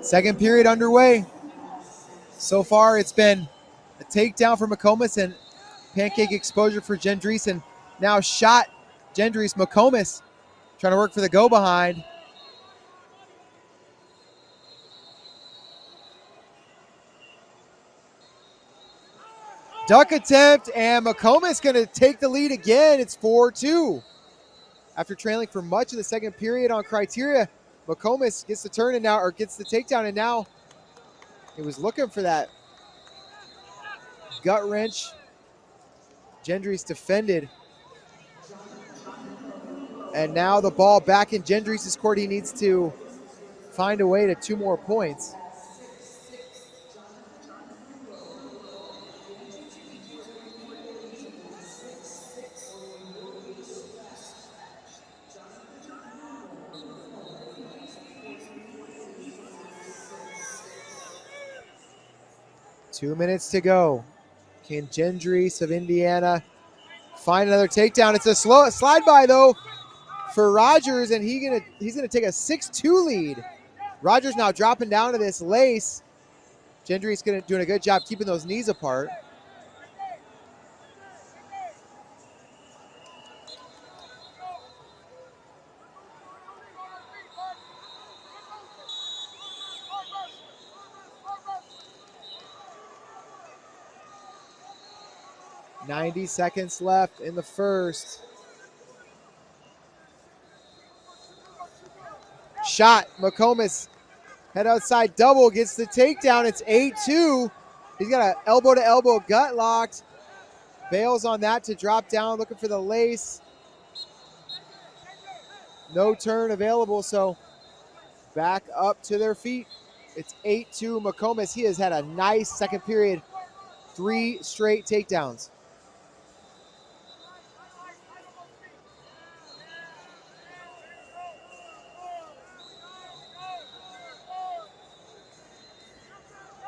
Second period underway. So far, it's been a takedown for McComas and pancake exposure for Gendreas, and now shot Gendreas. McComas trying to work for the go behind. Duck attempt, and McComas going to take the lead again. It's 4-2. After trailing for much of the second period on criteria, McComas gets the turn and now, or gets the takedown, and now he was looking for that gut wrench. Gendreas defended. And now the ball back in Gendreas' court. He needs to find a way to 2 more points. Two minutes to go. Can Gendreas of Indiana find another takedown? It's a slow slide by though for Rogers, and he's gonna take a 6-2 lead. Rogers now dropping down to this lace. Gendreas doing a good job keeping those knees apart. .90 seconds left in the first. Shot. McComas head outside double, gets the takedown. It's 8-2. He's got an elbow to elbow gut locked. Bails on that to drop down, looking for the lace. No turn available, so back up to their feet. It's 8-2 McComas. He has had a nice second period. 3 straight takedowns.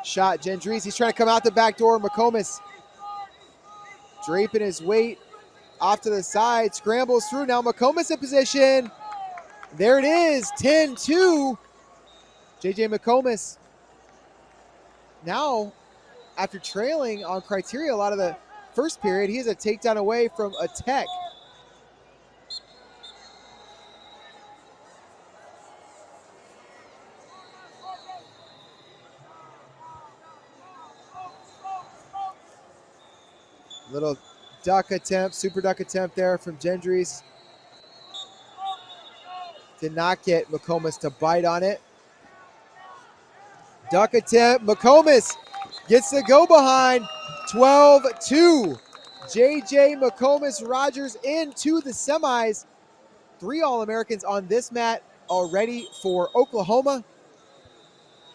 Shot. Gendreas, he's trying to come out the back door. McComas draping his weight off to the side, scrambles through. Now McComas in position. There it is, 10-2. JJ McComas now, after trailing on criteria a lot of the first period, he has a takedown away from a tech. Little duck attempt, super duck attempt there from Gendreas. Did not get McComas to bite on it. Duck attempt, McComas gets the go behind, 12-2. JJ McComas Rogers into the semis. 3 All-Americans on this mat already for Oklahoma.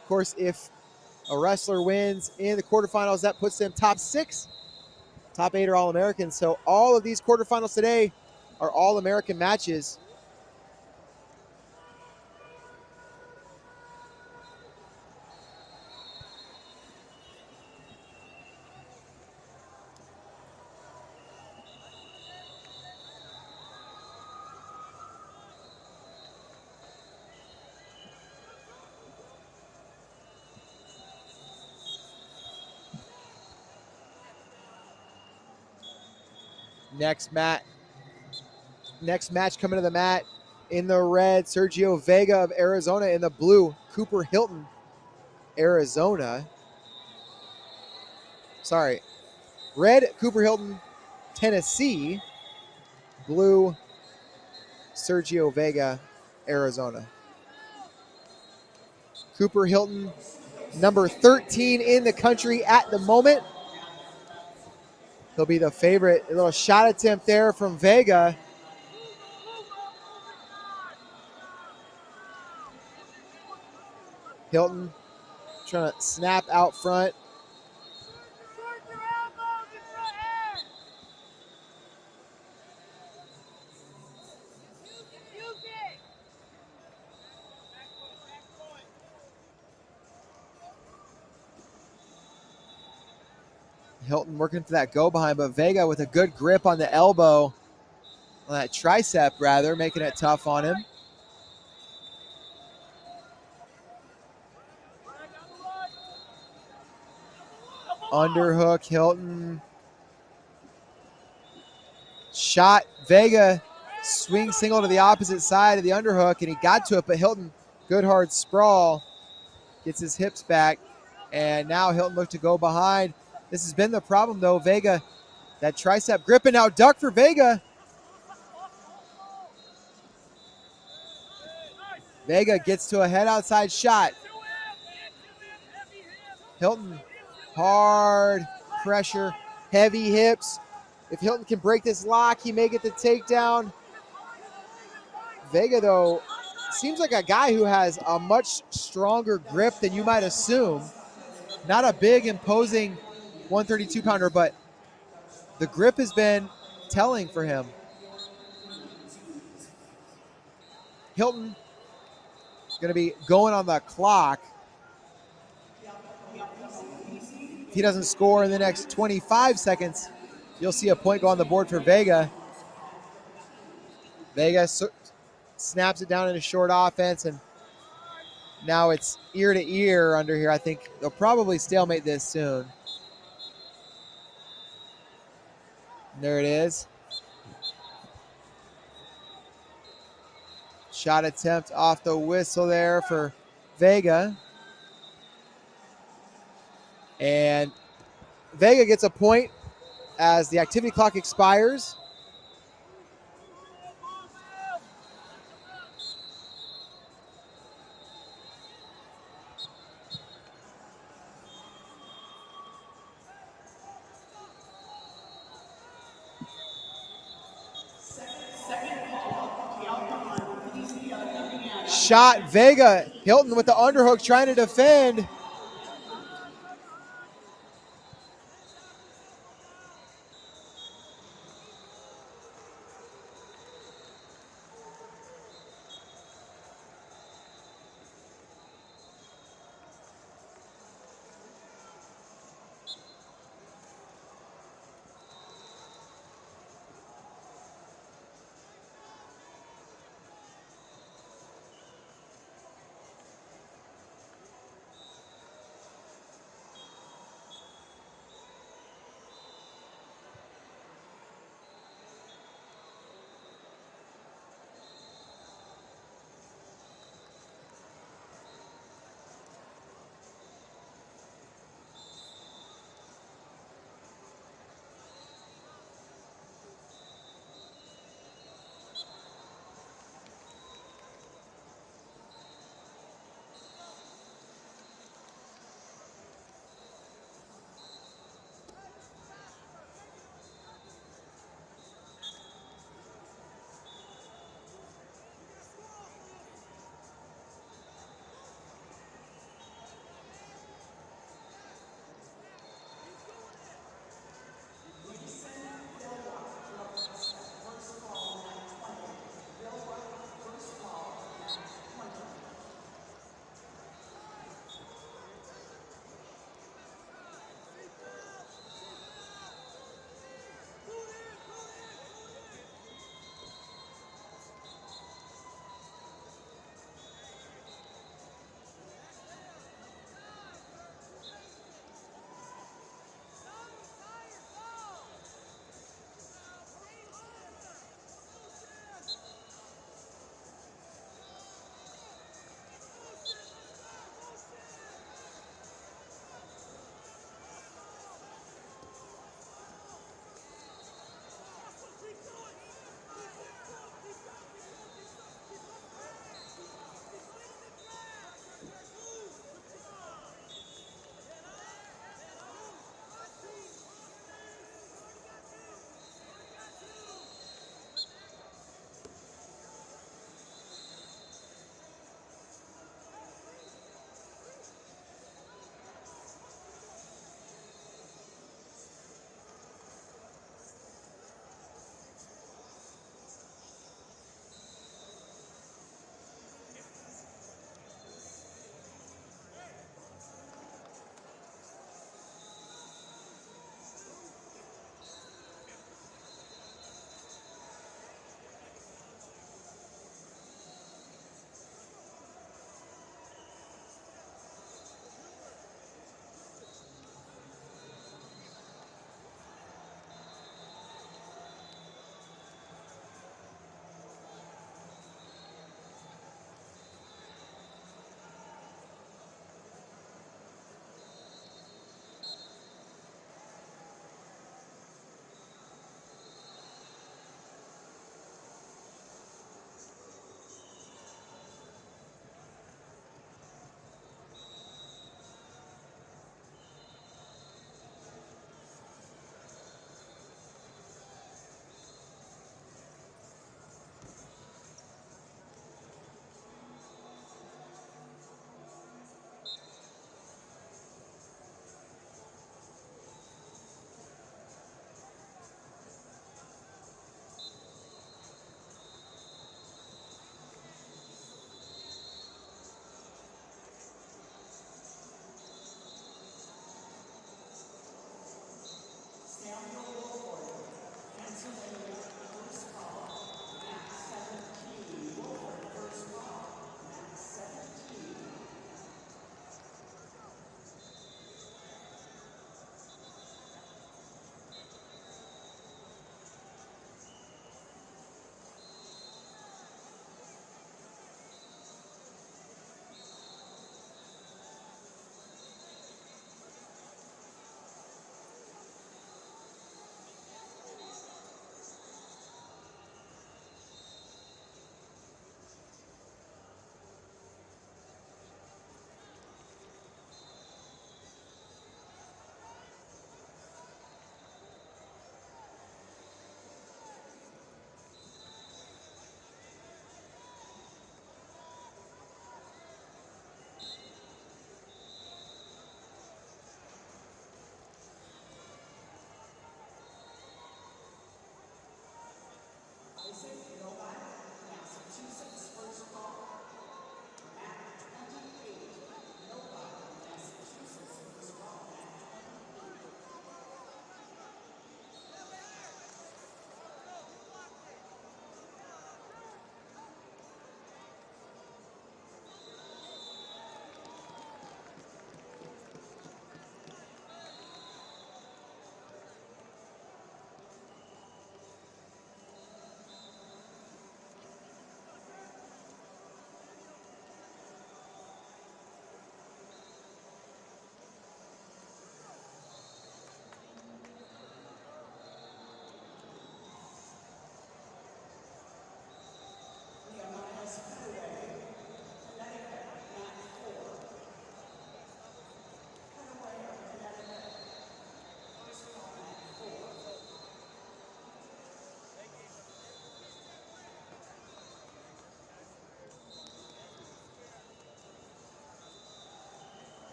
Of course, if a wrestler wins in the quarterfinals, that puts them top 6. Top 8 are All-Americans. So all of these quarterfinals today are All-American matches. Next match coming to the mat. In the red, Sergio Vega of Arizona. In the blue, Cooper Hilton, Arizona. Sorry. Red, Cooper Hilton, Tennessee. Blue, Sergio Vega, Arizona. Cooper Hilton, number 13 in the country at the moment. He'll be the favorite. A little shot attempt there from Vega. Hilton trying to snap out front. Hilton working for that go behind, but Vega with a good grip on the elbow, on that tricep rather, making it tough on him. Underhook, Hilton. Shot, Vega, swing single to the opposite side of the underhook, and he got to it, but Hilton, good hard sprawl, gets his hips back, and now Hilton looked to go behind. This has been the problem, though. Vega, that tricep grip, and now duck for Vega. Vega gets to a head outside shot. Hilton, hard pressure, heavy hips. If Hilton can break this lock, he may get the takedown. Vega, though, seems like a guy who has a much stronger grip than you might assume. Not a big, imposing 132-pounder, but the grip has been telling for him. Hilton is going to be going on the clock. If he doesn't score in the next 25 seconds, you'll see a point go on the board for Vega. Vega snaps it down in a short offense, and now it's ear to ear under here. I think they'll probably stalemate this soon. And there it is. Shot attempt off the whistle there for Vega. And Vega gets a point as the activity clock expires. Shot, Vega, Hilton with the underhook trying to defend.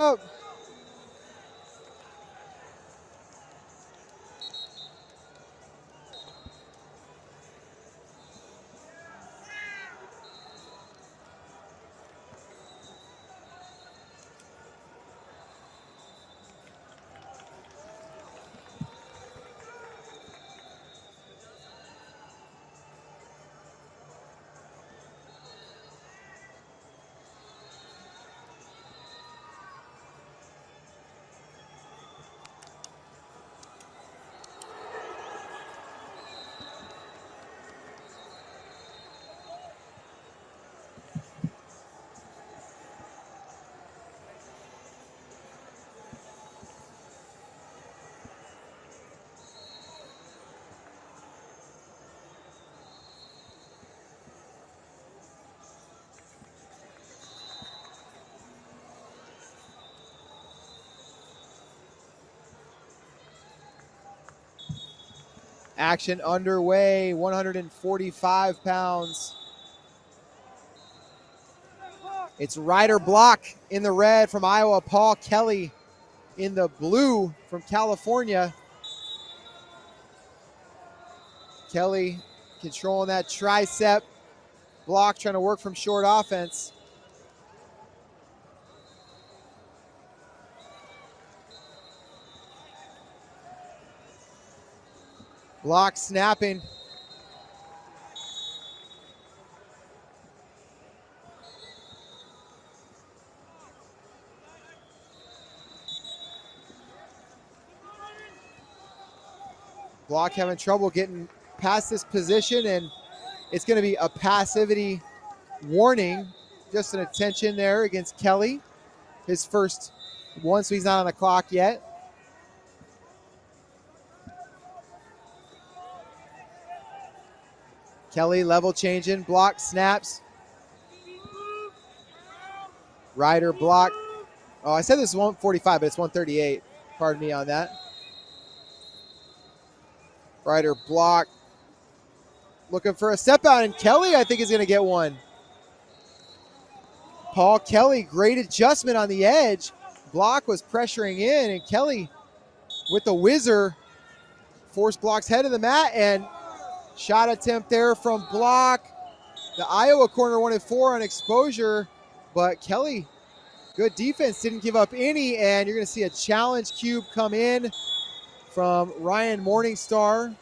Oh. Action underway, 145 pounds. It's Ryder Block in the red from Iowa, Paul Kelly in the blue from California. Kelly controlling that tricep. Block trying to work from short offense. Block snapping. Block having trouble getting past this position, and it's going to be a passivity warning. Just an attention there against Kelly. His first one, so he's not on the clock yet. Kelly level changing, Block snaps. Ryder Block. Oh, I said this is 145, but it's 138. Pardon me on that. Ryder Block looking for a step out, and Kelly, I think, is going to get one. Paul Kelly, great adjustment on the edge. Block was pressuring in, and Kelly with the whizzer forced Block's head of the mat, and shot attempt there from Block. The Iowa corner wanted 4 on exposure, but Kelly, good defense, didn't give up any, and you're going to see a challenge cube come in from Ryan Morningstar.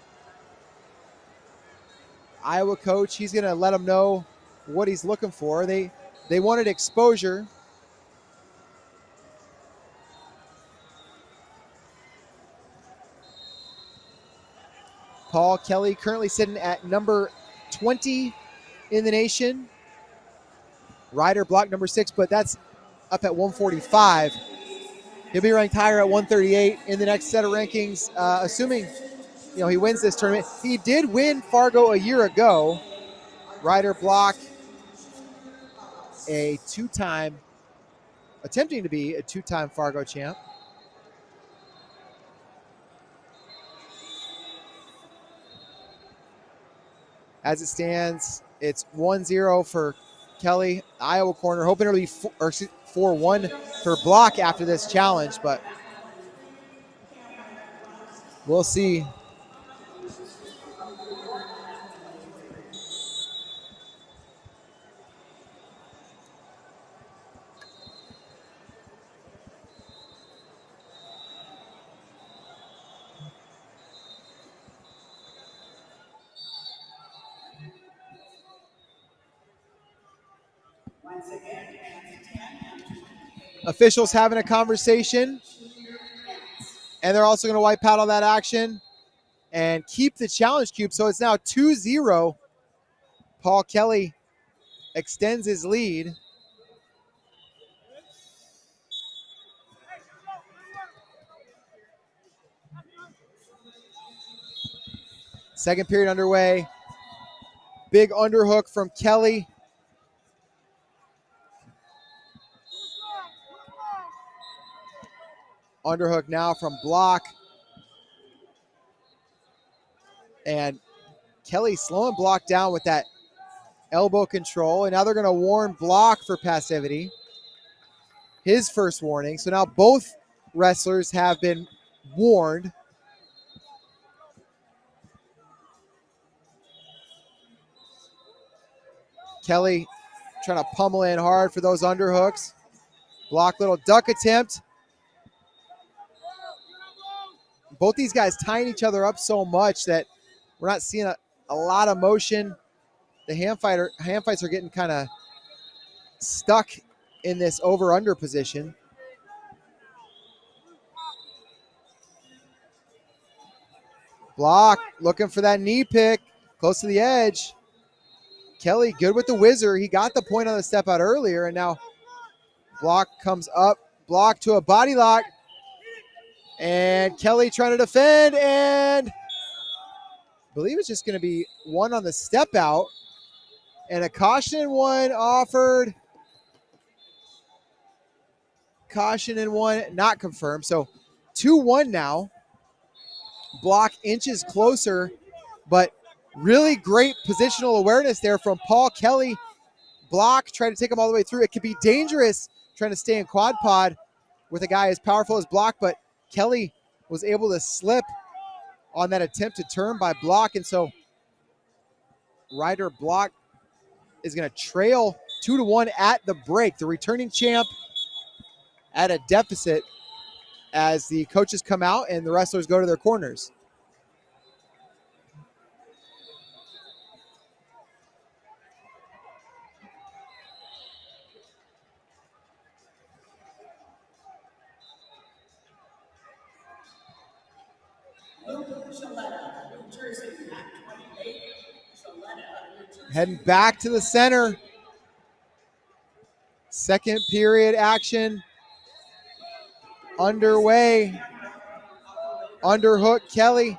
Iowa coach, he's going to let him know what he's looking for. They wanted exposure. Paul Kelly currently sitting at number 20 in the nation. Ryder Block number 6, but that's up at 145. He'll be ranked higher at 138 in the next set of rankings, assuming he wins this tournament. He did win Fargo a year ago. Ryder Block, attempting to be a two-time Fargo champ. As it stands, it's 1-0 for Kelly, Iowa corner, hoping it'll be 4-1 for Block after this challenge, but we'll see. Officials having a conversation, and they're also going to wipe out all that action and keep the challenge cube. So it's now 2-0. Paul Kelly extends his lead. Second period underway. Big underhook from Kelly. Underhook now from Block. And Kelly slowing Block down with that elbow control. And now they're going to warn Block for passivity. his first warning. So now both wrestlers have been warned. Kelly trying to pummel in hard for those underhooks. Block, little duck attempt. Both these guys tying each other up so much that we're not seeing a lot of motion. The hand fights are getting kind of stuck in this over-under position. Block, looking for that knee pick, close to the edge. Kelly good with the whizzer. He got the point on the step out earlier, and now Block comes up. Block to a body lock. And Kelly trying to defend, and I believe it's just going to be one on the step out. And a caution and one offered. Caution and one not confirmed. So 2-1 now. Block inches closer, but really great positional awareness there from Paul Kelly. Block trying to take him all the way through. It could be dangerous trying to stay in quad pod with a guy as powerful as Block, but Kelly was able to slip on that attempt to turn by Block, and so Ryder Block is going to trail 2-1 at the break. The returning champ at a deficit as the coaches come out and the wrestlers go to their corners. Heading back to the center. Second period action underway. Underhook Kelly.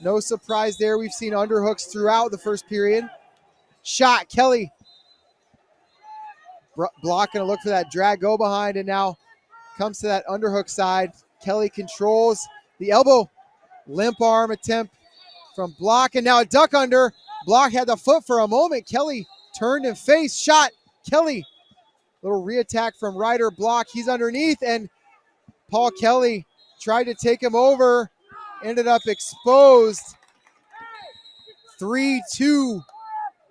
No surprise there. We've seen underhooks throughout the first period. Shot Kelly. Block gonna look for that drag go behind, and now comes to that underhook side. Kelly controls the elbow. Limp arm attempt from Block, and now a duck under. Block had the foot for a moment. Kelly turned and faced. Shot Kelly. Little reattack from Ryder Block. He's underneath, and Paul Kelly tried to take him over. Ended up exposed. 3-2.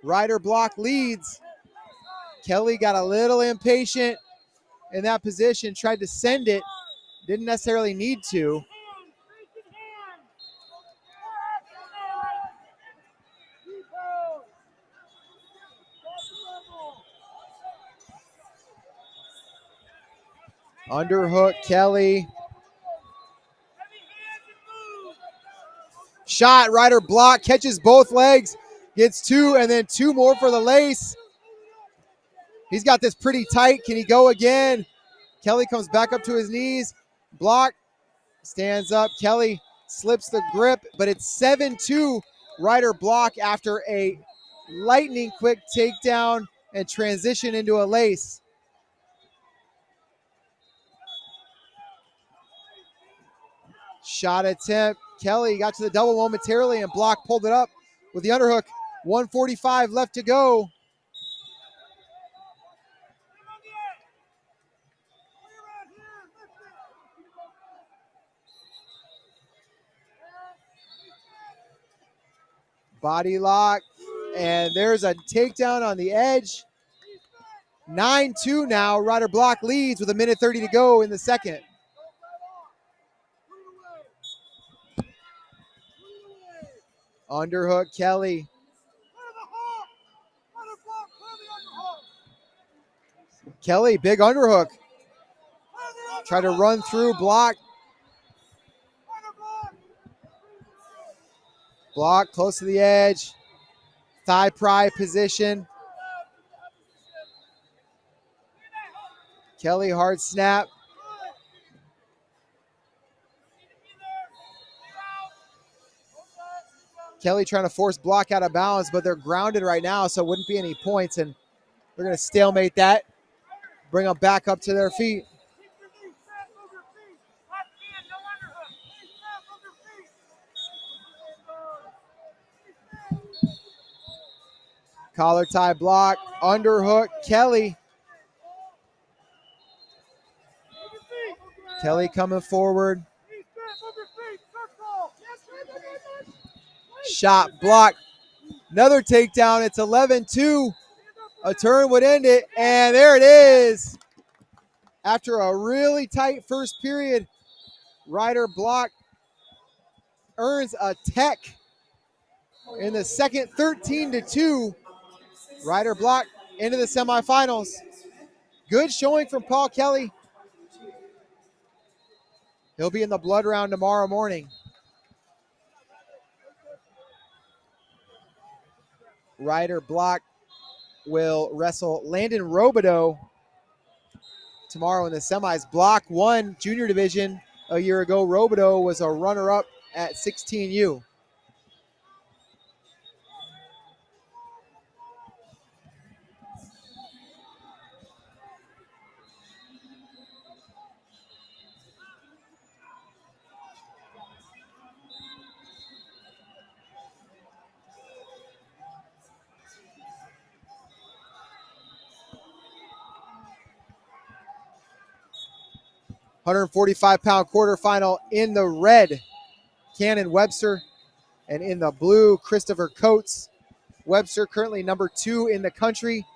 Ryder Block leads. Kelly got a little impatient in that position. Tried to send it. Didn't necessarily need to. Underhook Kelly. Shot, Ryder Block catches both legs, gets two, and then two more for the lace. He's got this pretty tight. Can he go again? Kelly comes back up to his knees. Block stands up. Kelly slips the grip, but it's 7-2 Ryder Block after a lightning quick takedown and transition into a lace. Shot attempt. Kelly got to the double momentarily, and Block pulled it up with the underhook. 1:45 left to go. Body lock, and there's a takedown on the edge. 9-2 now. Ryder Block leads with 1:30 to go in the second. Underhook Kelly. Kelly, big underhook. Try to run through Block. Block close to the edge. Thigh pry position. Kelly hard snap. Kelly trying to force Block out of balance, but they're grounded right now, so it wouldn't be any points, and they're going to stalemate that. Bring them back up to their feet. Collar tie Block, underhook Kelly. Kelly coming forward. Shot blocked. Another takedown. It's 11-2. A turn would end it. And there it is. After a really tight first period, Ryder Block earns a tech in the second, 13-2. Ryder Block into the semifinals. Good showing from Paul Kelly. He'll be in the blood round tomorrow morning. Ryder Block will wrestle Landon Robideau tomorrow in the semis. Block won junior division a year ago. Robideau was a runner-up at 16U. £145 quarterfinal in the red, Cannon Webster, and in the blue, Christopher Coates. Webster currently number 2 in the country.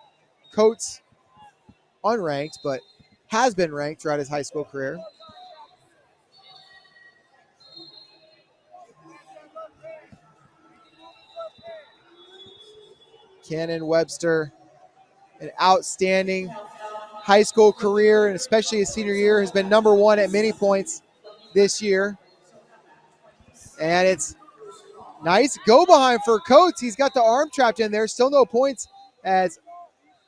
Coates unranked, but has been ranked throughout his high school career. Cannon Webster, an outstanding high school career, and especially his senior year, has been number 1 at mini points this year. And it's nice go behind for Coates. He's got the arm trapped in there. Still no points as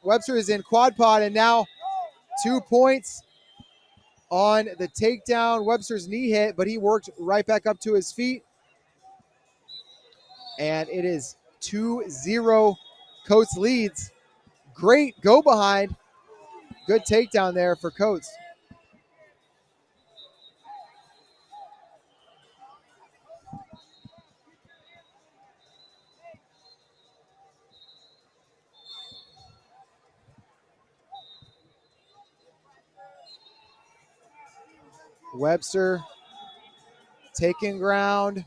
Webster is in quad pod, and now 2 points on the takedown. Webster's knee hit, but he worked right back up to his feet. And it is 2-0. Coates leads. Great go behind. Good takedown there for Coates. Webster taking ground.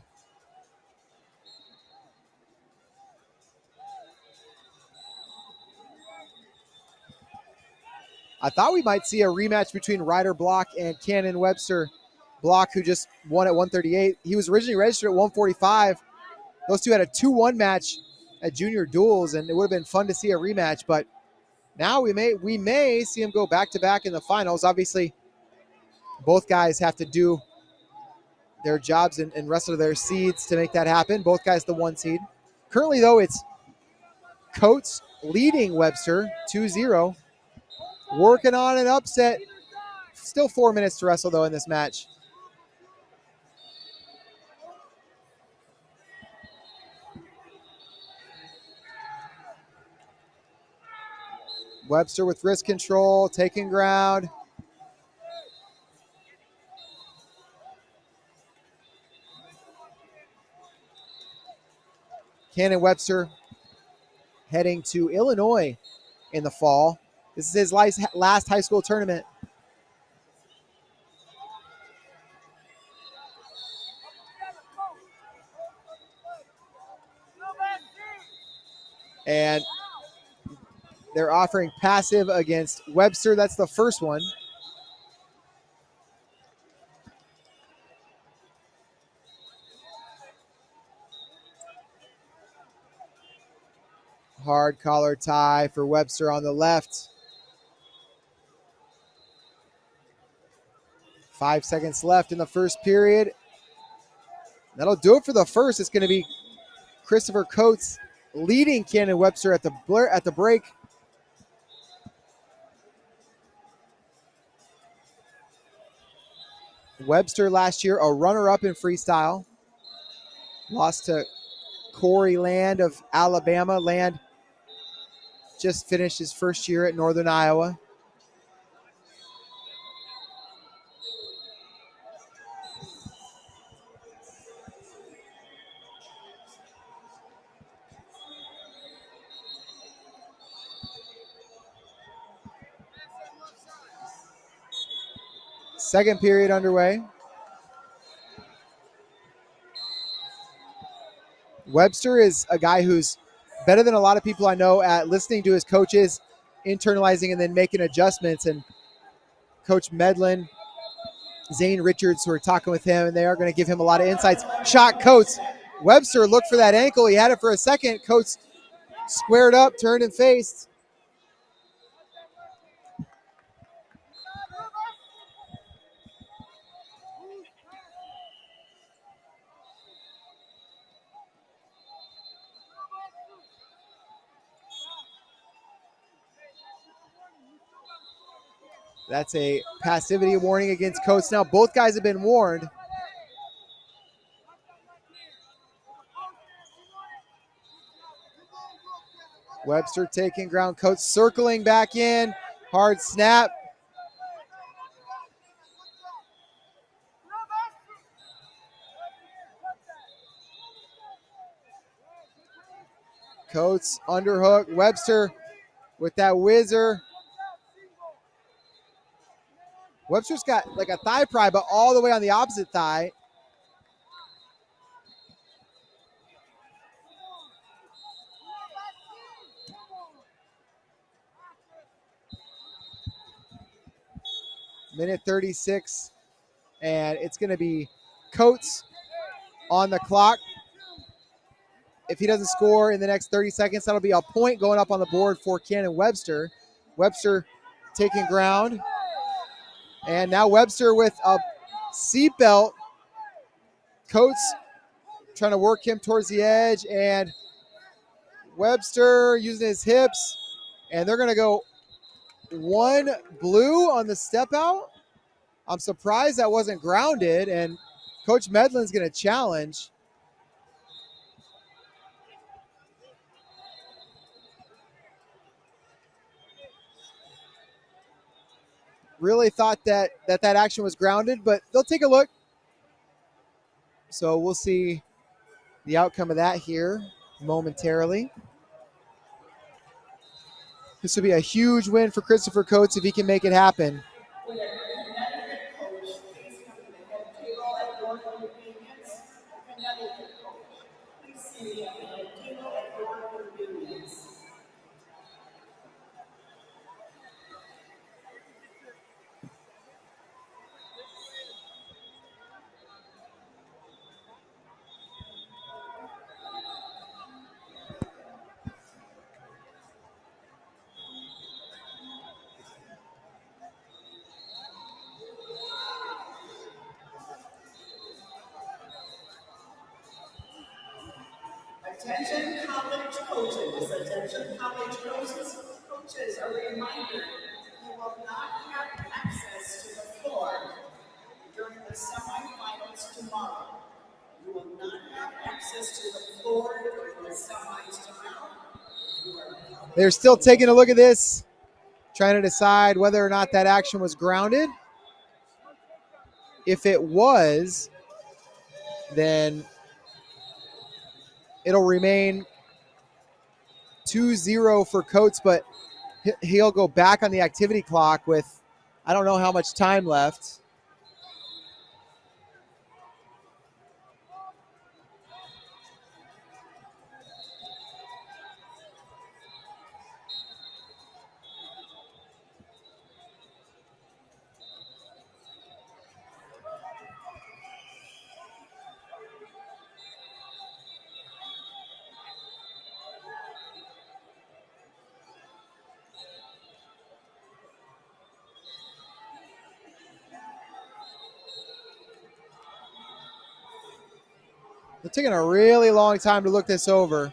I thought we might see a rematch between Ryder Block and Cannon Webster. Block, who just won at 138. He was originally registered at 145. Those two had a 2-1 match at junior duels, and it would have been fun to see a rematch. But now we may see him go back-to-back in the finals. Obviously, both guys have to do their jobs and wrestle their seeds to make that happen. Both guys the 1 seed. Currently, though, it's Coates leading Webster 2-0. Working on an upset. Still 4 minutes to wrestle, though, in this match. Webster with wrist control, taking ground. Cannon Webster heading to Illinois in the fall. This is his last high school tournament. And they're offering passive against Webster. That's the first one. Hard collar tie for Webster on the left. 5 seconds left in the first period. That'll do it for the first. It's going to be Christopher Coates leading Cannon Webster at the break. Webster last year a runner-up in freestyle. Lost to Corey Land of Alabama. Land just finished his first year at Northern Iowa. Second period underway. Webster is a guy who's better than a lot of people I know at listening to his coaches, internalizing, and then making adjustments. And Coach Medlin, Zane Richards, were talking with him, and they are going to give him a lot of insights. Shot Coates. Webster looked for that ankle. He had it for a second. Coates squared up, turned and faced. That's a passivity warning against Coates. Now both guys have been warned. Webster taking ground. Coates circling back in. Hard snap. Coates underhook. Webster with that whizzer. Webster's got like a thigh pry, but all the way on the opposite thigh. Minute 36, and it's going to be Coates on the clock. If he doesn't score in the next 30 seconds, that'll be a point going up on the board for Cannon Webster. Webster taking ground. And now Webster with a seatbelt. Coates trying to work him towards the edge, and Webster using his hips, and they're going to go one blue on the step out. I'm surprised that wasn't grounded, and Coach Medlin's going to challenge. Really thought that action was grounded, but they'll take a look. So we'll see the outcome of that here momentarily. This would be a huge win for Christopher Coates if he can make it happen. Attention college coaches. Attention college coaches. Coaches, a reminder, you will not have access to the floor during the semifinals tomorrow. You will not have access to the floor during the semis tomorrow. They're still taking a look at this, trying to decide whether or not that action was grounded. If it was, then it'll remain 2-0 for Coates, but he'll go back on the activity clock with I don't know how much time left. They're taking a really long time to look this over.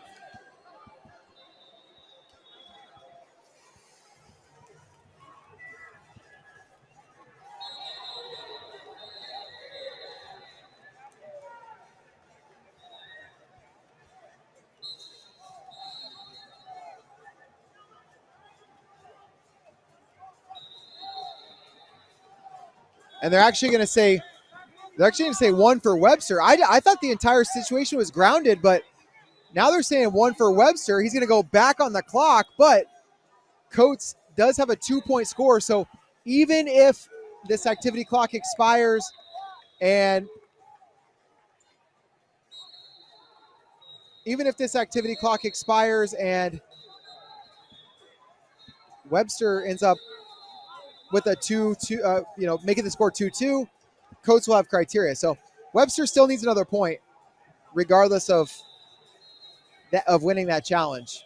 And they're actually going to say one for Webster. I thought the entire situation was grounded, but now they're saying one for Webster. He's going to go back on the clock, but Coates does have a 2-point score. So even if this activity clock expires and Webster ends up with a 2-2, making the score 2-2, Coates will have criteria. So Webster still needs another point, regardless of winning that challenge.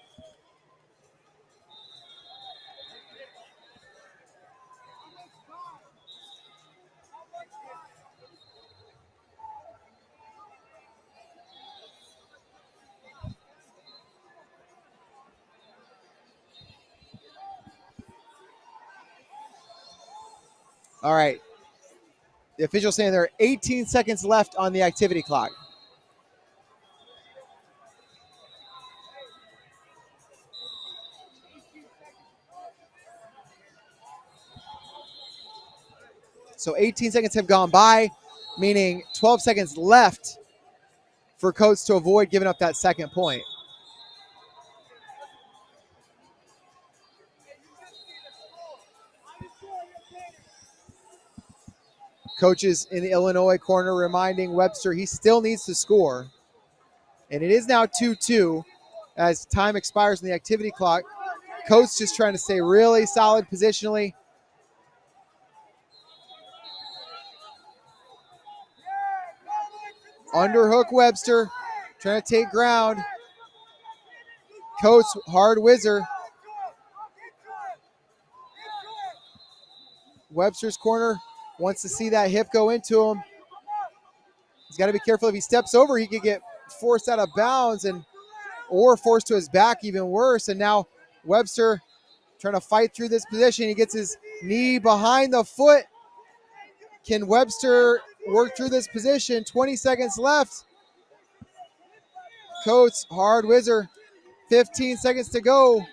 All right. The official's saying there are 18 seconds left on the activity clock. So 18 seconds have gone by, meaning 12 seconds left for Coates to avoid giving up that second point. Coaches in the Illinois corner reminding Webster he still needs to score. And it is now 2-2 as time expires in the activity clock. Coates just trying to stay really solid positionally. Underhook Webster, trying to take ground. Coates, hard whizzer. Webster's corner wants to see that hip go into him. He's got to be careful. If he steps over, he could get forced out of bounds or forced to his back, even worse. And now Webster trying to fight through this position. He gets his knee behind the foot. Can Webster work through this position? 20 seconds left. Coates, hard whizzer. 15 seconds to go.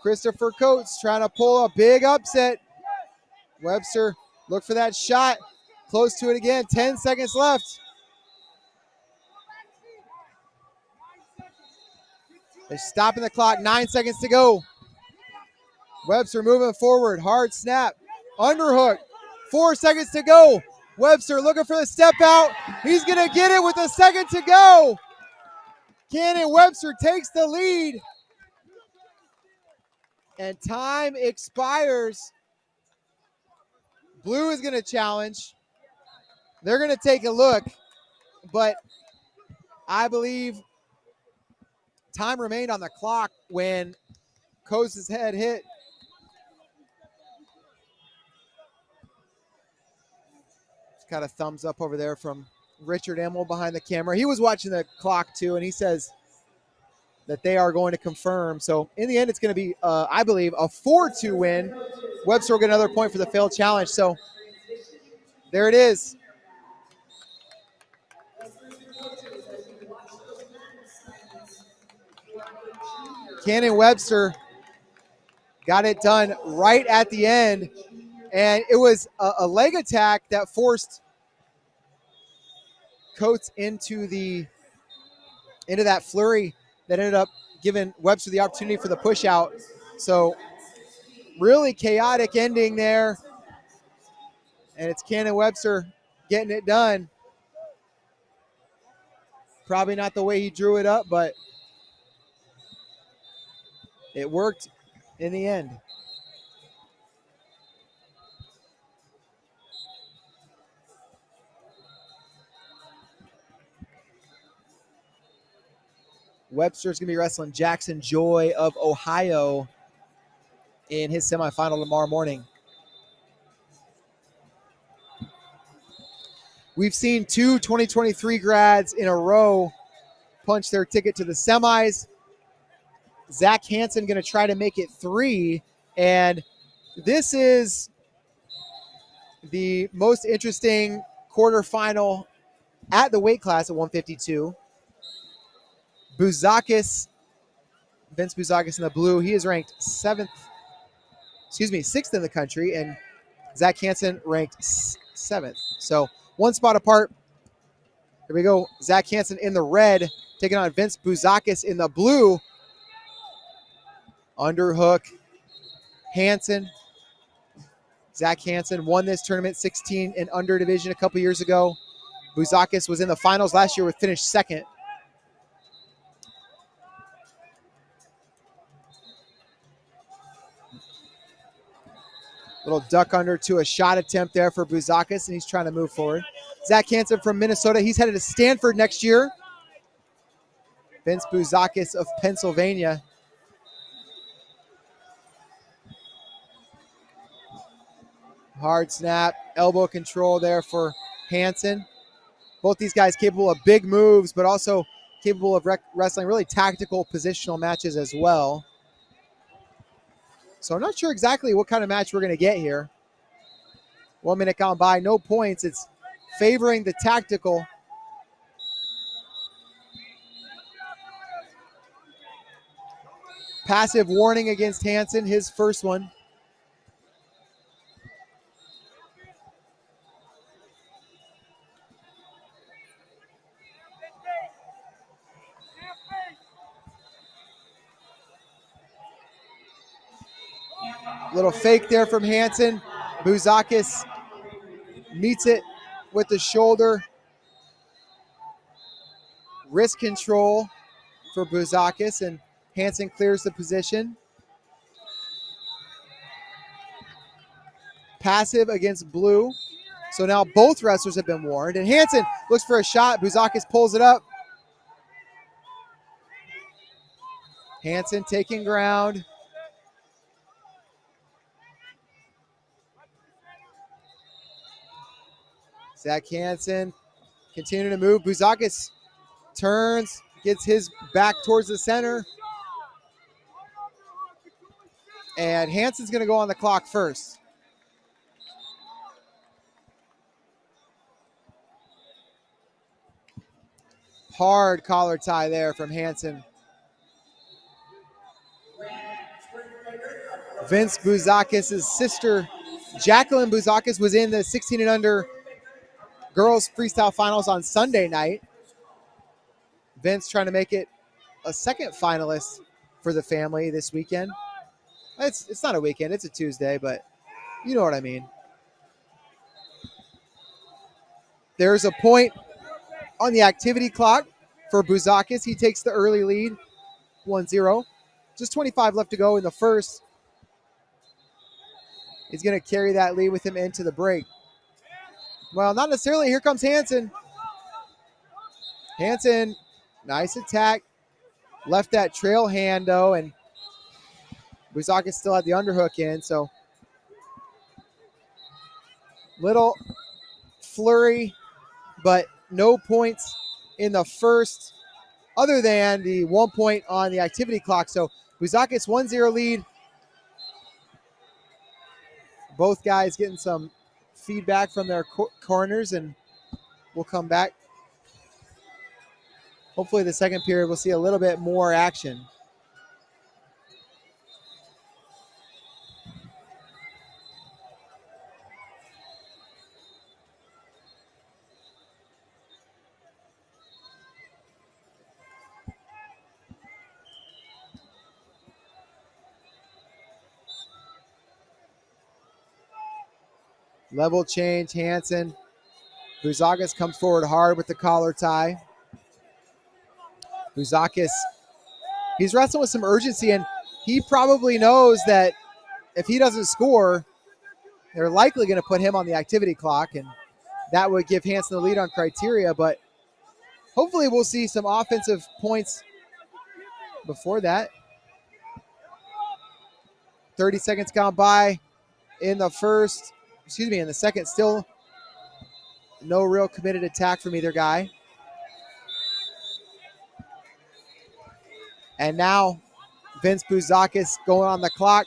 Christopher Coates trying to pull a big upset. Webster, look for that shot. Close to it again. 10 seconds left. They're stopping the clock. 9 seconds to go. Webster moving forward. Hard snap. Underhook. 4 seconds to go. Webster looking for the step out. He's going to get it with a second to go. Cannon Webster takes the lead. And time expires. Blue is going to challenge. They're going to take a look. But I believe time remained on the clock when Coates' head hit. Just got a thumbs up over there from Richard Emmel behind the camera. He was watching the clock too, and he says that they are going to confirm. So in the end, it's going to be, I believe, a 4-2 win. Webster will get another point for the failed challenge. So there it is. Cannon Webster got it done right at the end. And it was a leg attack that forced Coates into that flurry that ended up giving Webster the opportunity for the push out. So really chaotic ending there. And it's Cannon Webster getting it done. Probably not the way he drew it up, but it worked in the end. Webster's going to be wrestling Jackson Joy of Ohio in his semifinal tomorrow morning. We've seen two 2023 grads in a row punch their ticket to the semis. Zach Hanson going to try to make it 3. And this is the most interesting quarterfinal at the weight class at 152. Bouzakis, Vince Bouzakis in the blue, he is ranked 6th in the country, and Zach Hanson ranked 7th. So one spot apart. Here we go. Zach Hanson in the red, taking on Vince Bouzakis in the blue. Underhook. Hanson Zach Hanson won this tournament, 16 and under division a couple years ago. Bouzakis was in the finals last year, finished second. Little duck under to a shot attempt there for Bouzakis, and he's trying to move forward. Zach Hanson from Minnesota. He's headed to Stanford next year. Vince Bouzakis of Pennsylvania. Hard snap, elbow control there for Hanson. Both these guys capable of big moves, but also capable of wrestling really tactical positional matches as well. So I'm not sure exactly what kind of match we're going to get here. 1 minute gone by, no points. It's favoring the tactical. Passive warning against Hanson, his first one. Little fake there from Hanson. Bouzakis meets it with the shoulder. Wrist control for Bouzakis, and Hanson clears the position. Passive against Blue. So now both wrestlers have been warned. And Hanson looks for a shot. Bouzakis pulls it up. Hanson taking ground. Zach Hanson continuing to move. Bouzakis turns, gets his back towards the center. And Hanson's going to go on the clock first. Hard collar tie there from Hanson. Vince Bouzakis' sister, Jacqueline Bouzakis, was in the 16 and under girls freestyle finals on Sunday night. Vince trying to make it a second finalist for the family this weekend. It's not a weekend, it's a Tuesday, but you know what I mean. There's a point on the activity clock for Bouzakis. He takes the early lead, 1-0. Just 25 left to go in the first. He's going to carry that lead with him into the break. Well, not necessarily. Here comes Hanson. Hanson, nice attack. Left that trail hand, though, and Bouzakis still had the underhook in, so little flurry, but no points in the first other than the 1 point on the activity clock. So Bouzakis 1-0 lead. Both guys getting some feedback from their corners, and we'll come back. Hopefully the second period we'll see a little bit more action. Level change, Hanson. Bouzakis comes forward hard with the collar tie. Bouzakis, he's wrestling with some urgency, and he probably knows that if he doesn't score, they're likely going to put him on the activity clock, and that would give Hanson the lead on criteria, but hopefully we'll see some offensive points before that. 30 seconds gone by in the second. Still no real committed attack from either guy. And now Vince Bouzakis going on the clock.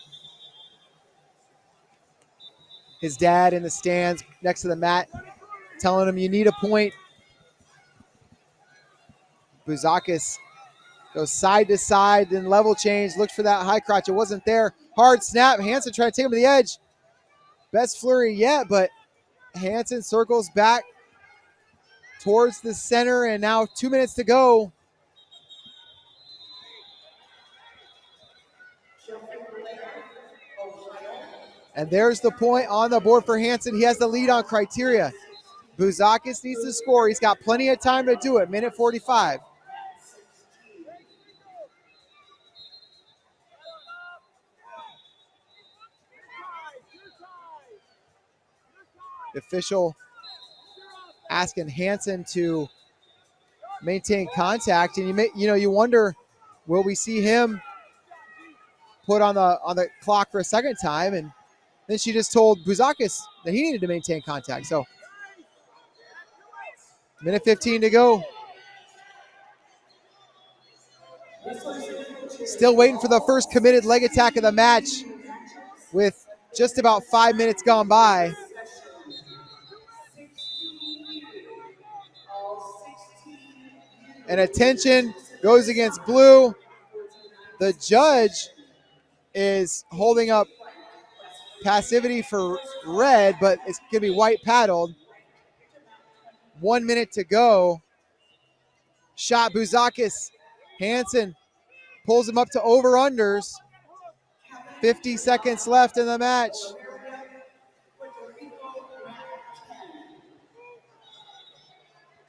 His dad in the stands next to the mat telling him you need a point. Bouzakis goes side to side, then level change, looked for that high crotch. It wasn't there. Hard snap. Hanson trying to take him to the edge. Best flurry yet, but Hanson circles back towards the center, and now 2 minutes to go. And there's the point on the board for Hanson. He has the lead on criteria. Bouzakis needs to score. He's got plenty of time to do it. Minute 45. The official asking Hanson to maintain contact, and you wonder, will we see him put on the clock for a second time? And then she just told Bouzakis that he needed to maintain contact. So minute 15 to go. Still waiting for the first committed leg attack of the match with just about 5 minutes gone by. And attention goes against blue. The judge is holding up passivity for red, but it's going to be white paddled. 1 minute to go. Shot Bouzakis. Hanson pulls him up to over-unders. 50 seconds left in the match.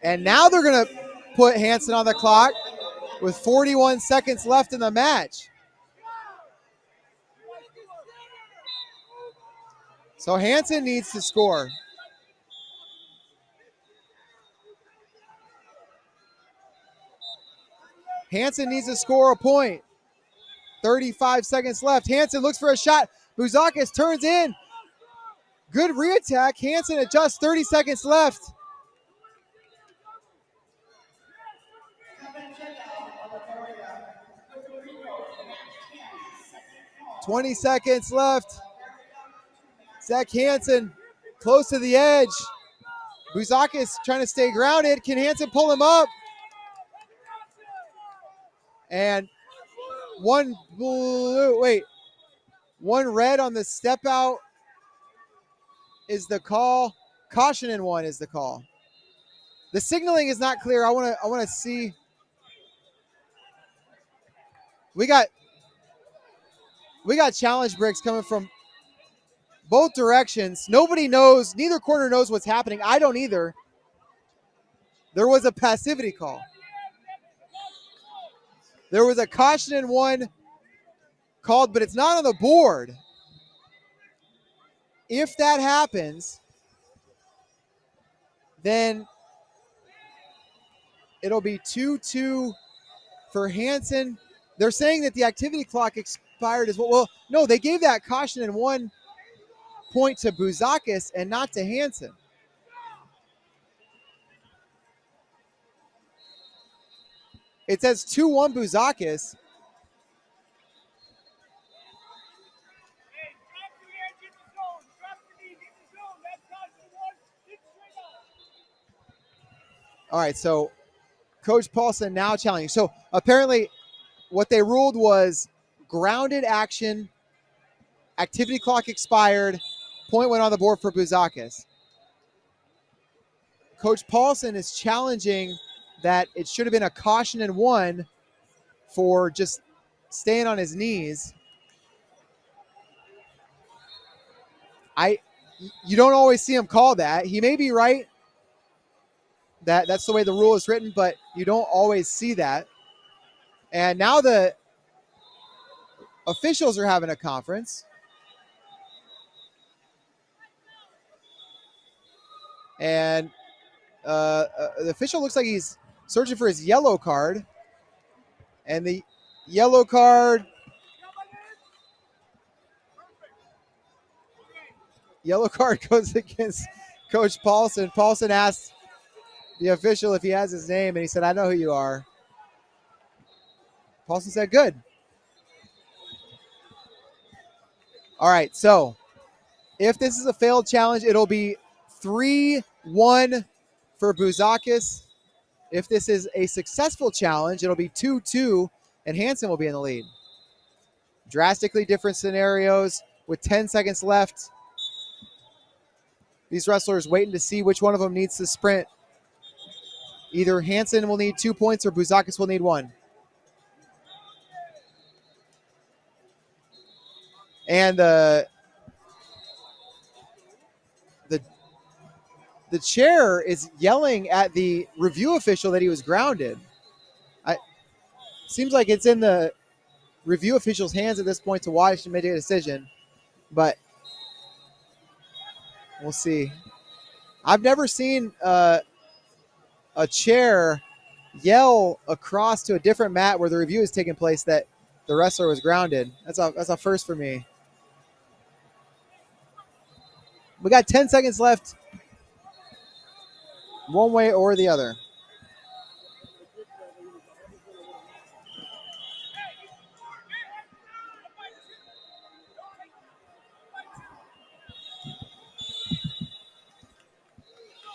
And now they're going to put Hanson on the clock with 41 seconds left in the match. So Hanson needs to score. Hanson needs to score a point. 35 seconds left. Hanson looks for a shot. Bouzakis turns in. Good re-attack. Hanson adjusts. 30 seconds left. $20 seconds left. Zach Hanson close to the edge. Bouzakis trying to stay grounded. Can Hanson pull him up? And one red on the step out is the call. Caution in one is the call. The signaling is not clear. I want to see. We got challenge bricks coming from both directions. Nobody knows. Neither corner knows what's happening. I don't either. There was a passivity call. There was a caution in one called, but it's not on the board. If that happens, then it'll be 2-2 for Hanson. They're saying that the activity clock expired as well. Well, no, they gave that caution in one point to Bouzakis and not to Hanson. It says 2-1 Bouzakis. All right, so Coach Paulson now challenging. So apparently what they ruled was grounded action, activity clock expired, point went on the board for Bouzakis. Coach Paulson is challenging that it should have been a caution in one for just staying on his knees. You don't always see him call that. He may be right. That's the way the rule is written, but you don't always see that. And now the officials are having a conference. And the official looks like he's searching for his yellow card. And the yellow card goes against Coach Paulson. Paulson asked the official if he has his name, and he said, "I know who you are." Paulson said, "Good." All right, so if this is a failed challenge, it'll be 3-1 for Bouzakis. If this is a successful challenge, it'll be 2-2, and Hanson will be in the lead. Drastically different scenarios with 10 seconds left. These wrestlers waiting to see which one of them needs to sprint. Either Hanson will need 2 points or Bouzakis will need 1. And the the chair is yelling at the review official that he was grounded. Seems like it's in the review official's hands at this point to watch and make a decision, but we'll see. I've never seen a chair yell across to a different mat where the review is taking place that the wrestler was grounded. That's a first for me. We got 10 seconds left, one way or the other.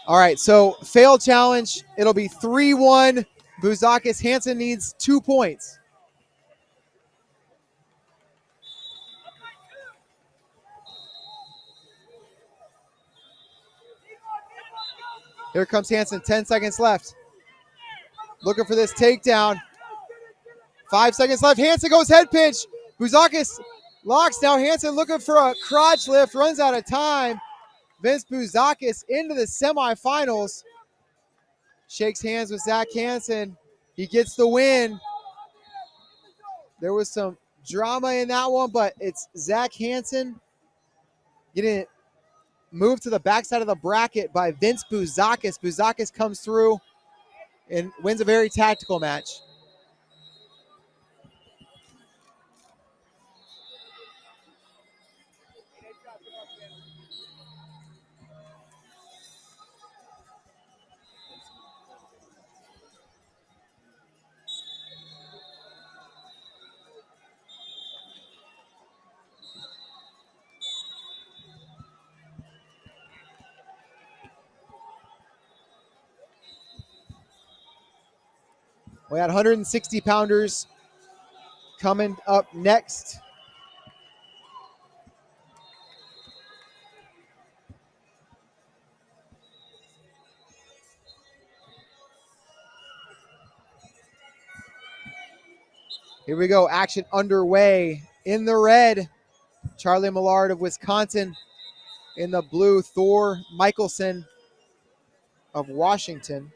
All right, so failed challenge. It'll be 3-1. Bouzakis. Hanson needs 2 points. Here comes Hanson, 10 seconds left. Looking for this takedown. 5 seconds left. Hanson goes head pinch. Bouzakis locks. Now Hanson looking for a crotch lift. Runs out of time. Vince Bouzakis into the semifinals. Shakes hands with Zach Hanson. He gets the win. There was some drama in that one, but it's Zach Hanson getting moved to the backside of the bracket by Vince Bouzakis. Bouzakis comes through and wins a very tactical match. We had 160 pounders coming up next. Here we go. Action underway. In the red, Charlie Millard of Wisconsin. In the blue, Thor Michaelson of Washington.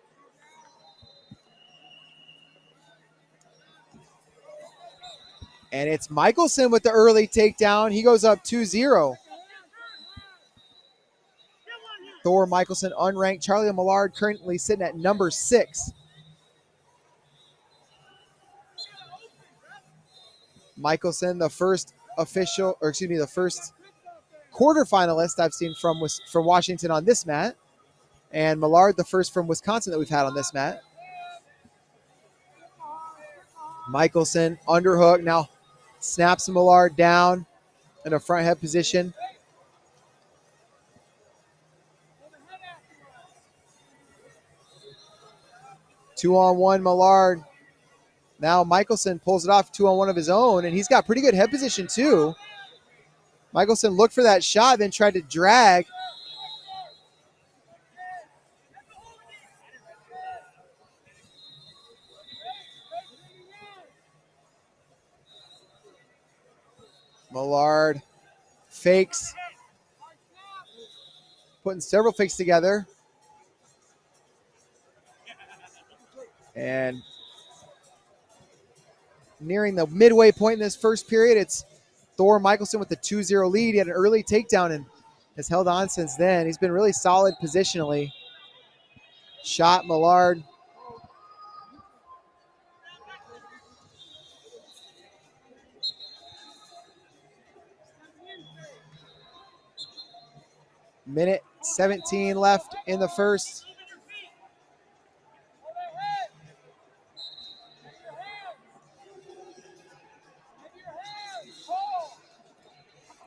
And it's Michaelson with the early takedown. He goes up 2-0. Thor Michaelson unranked. Charlie Millard currently sitting at number 6. Michaelson, the first the first quarterfinalist I've seen from Washington on this mat. And Millard, the first from Wisconsin that we've had on this mat. Michaelson, underhook, now snaps Millard down in a front head position. Two-on-one, Millard. Now Michaelson pulls it off 2-on-1 of his own, and he's got pretty good head position too. Michaelson looked for that shot, then tried to drag. Millard fakes. Putting several fakes together. And nearing the midway point in this first period, it's Thor Michaelson with the 2-0 lead. He had an early takedown and has held on since then. He's been really solid positionally. Shot Millard. Minute 17 left in the first.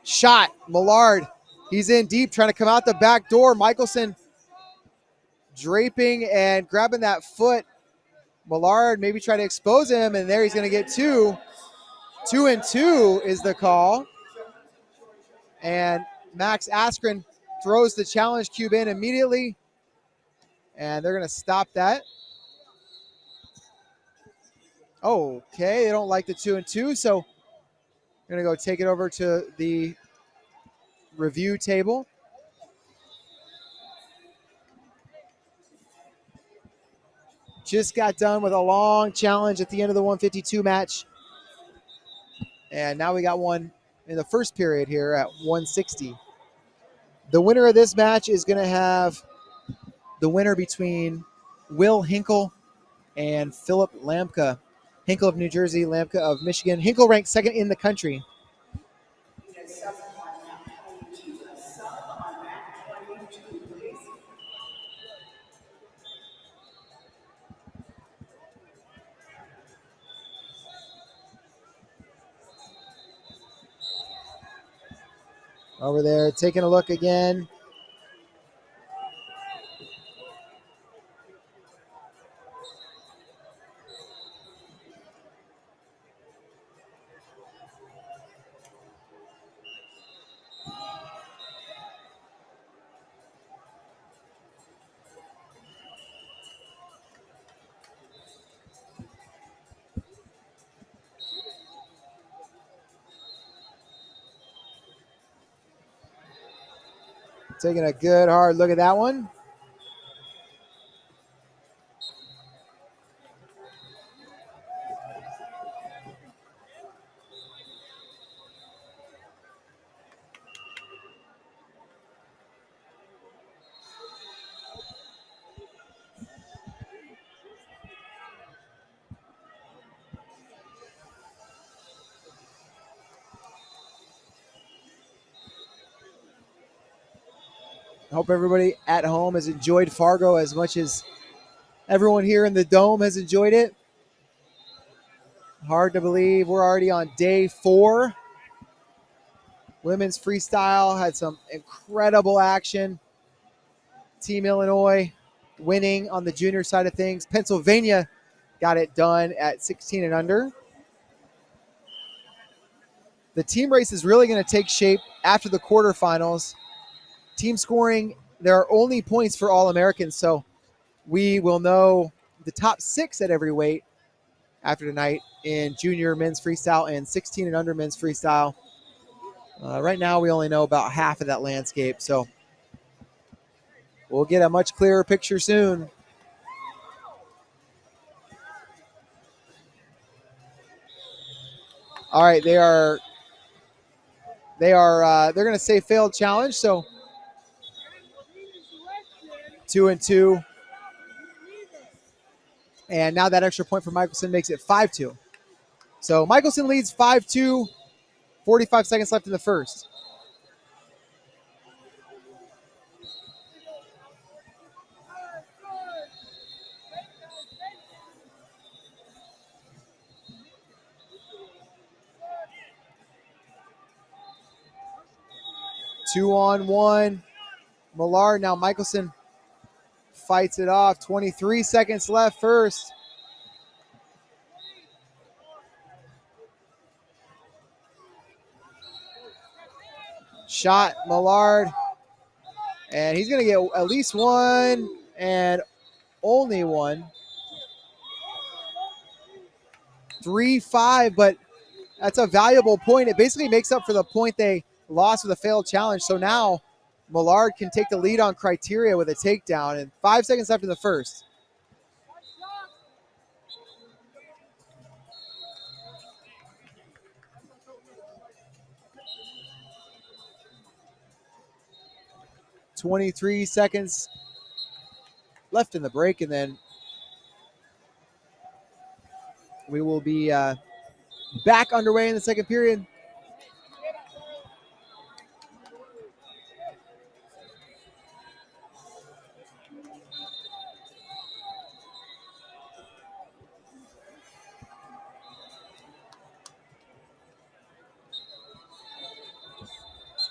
Shot Millard. He's in deep, trying to come out the back door. Michaelson draping and grabbing that foot. Millard maybe try to expose him, and there he's going to get 2. 2-2 is the call. And Max Askren throws the challenge cube in immediately, and they're going to stop that. Okay, they don't like the 2-2, so we're going to go take it over to the review table. just got done with a long challenge at the end of the 152 match. And now we got one in the first period here at 160. The winner of this match is going to have the winner between Will Hinkle and Philip Lamka. Hinkle of New Jersey, Lamka of Michigan. Hinkle ranked second in the country. Over there, taking a look again. Taking a good hard look at that one. I hope everybody at home has enjoyed Fargo as much as everyone here in the Dome has enjoyed it. Hard to believe we're already on day 4. Women's freestyle had some incredible action. Team Illinois winning on the junior side of things. Pennsylvania got it done at 16 and under. The team race is really going to take shape after the quarterfinals. Team scoring, there are only points for All-Americans, so we will know the top 6 at every weight after tonight in junior men's freestyle and 16 and under men's freestyle. Right now, we only know about half of that landscape, so we'll get a much clearer picture soon. All right, they're going to say failed challenge, so 2 and 2. And now that extra point for Michaelson makes it 5-2. So Michaelson leads 5-2, 45 seconds left in the first. Two on one. Millard, now Michaelson fights it off. 23 seconds left first. Shot Millard. And he's going to get at least one and only one. 3-5, but that's a valuable point. It basically makes up for the point they lost with a failed challenge. So now Millard can take the lead on criteria with a takedown, and 5 seconds left in the first. $23 seconds left in the break, and then we will be back underway in the second period.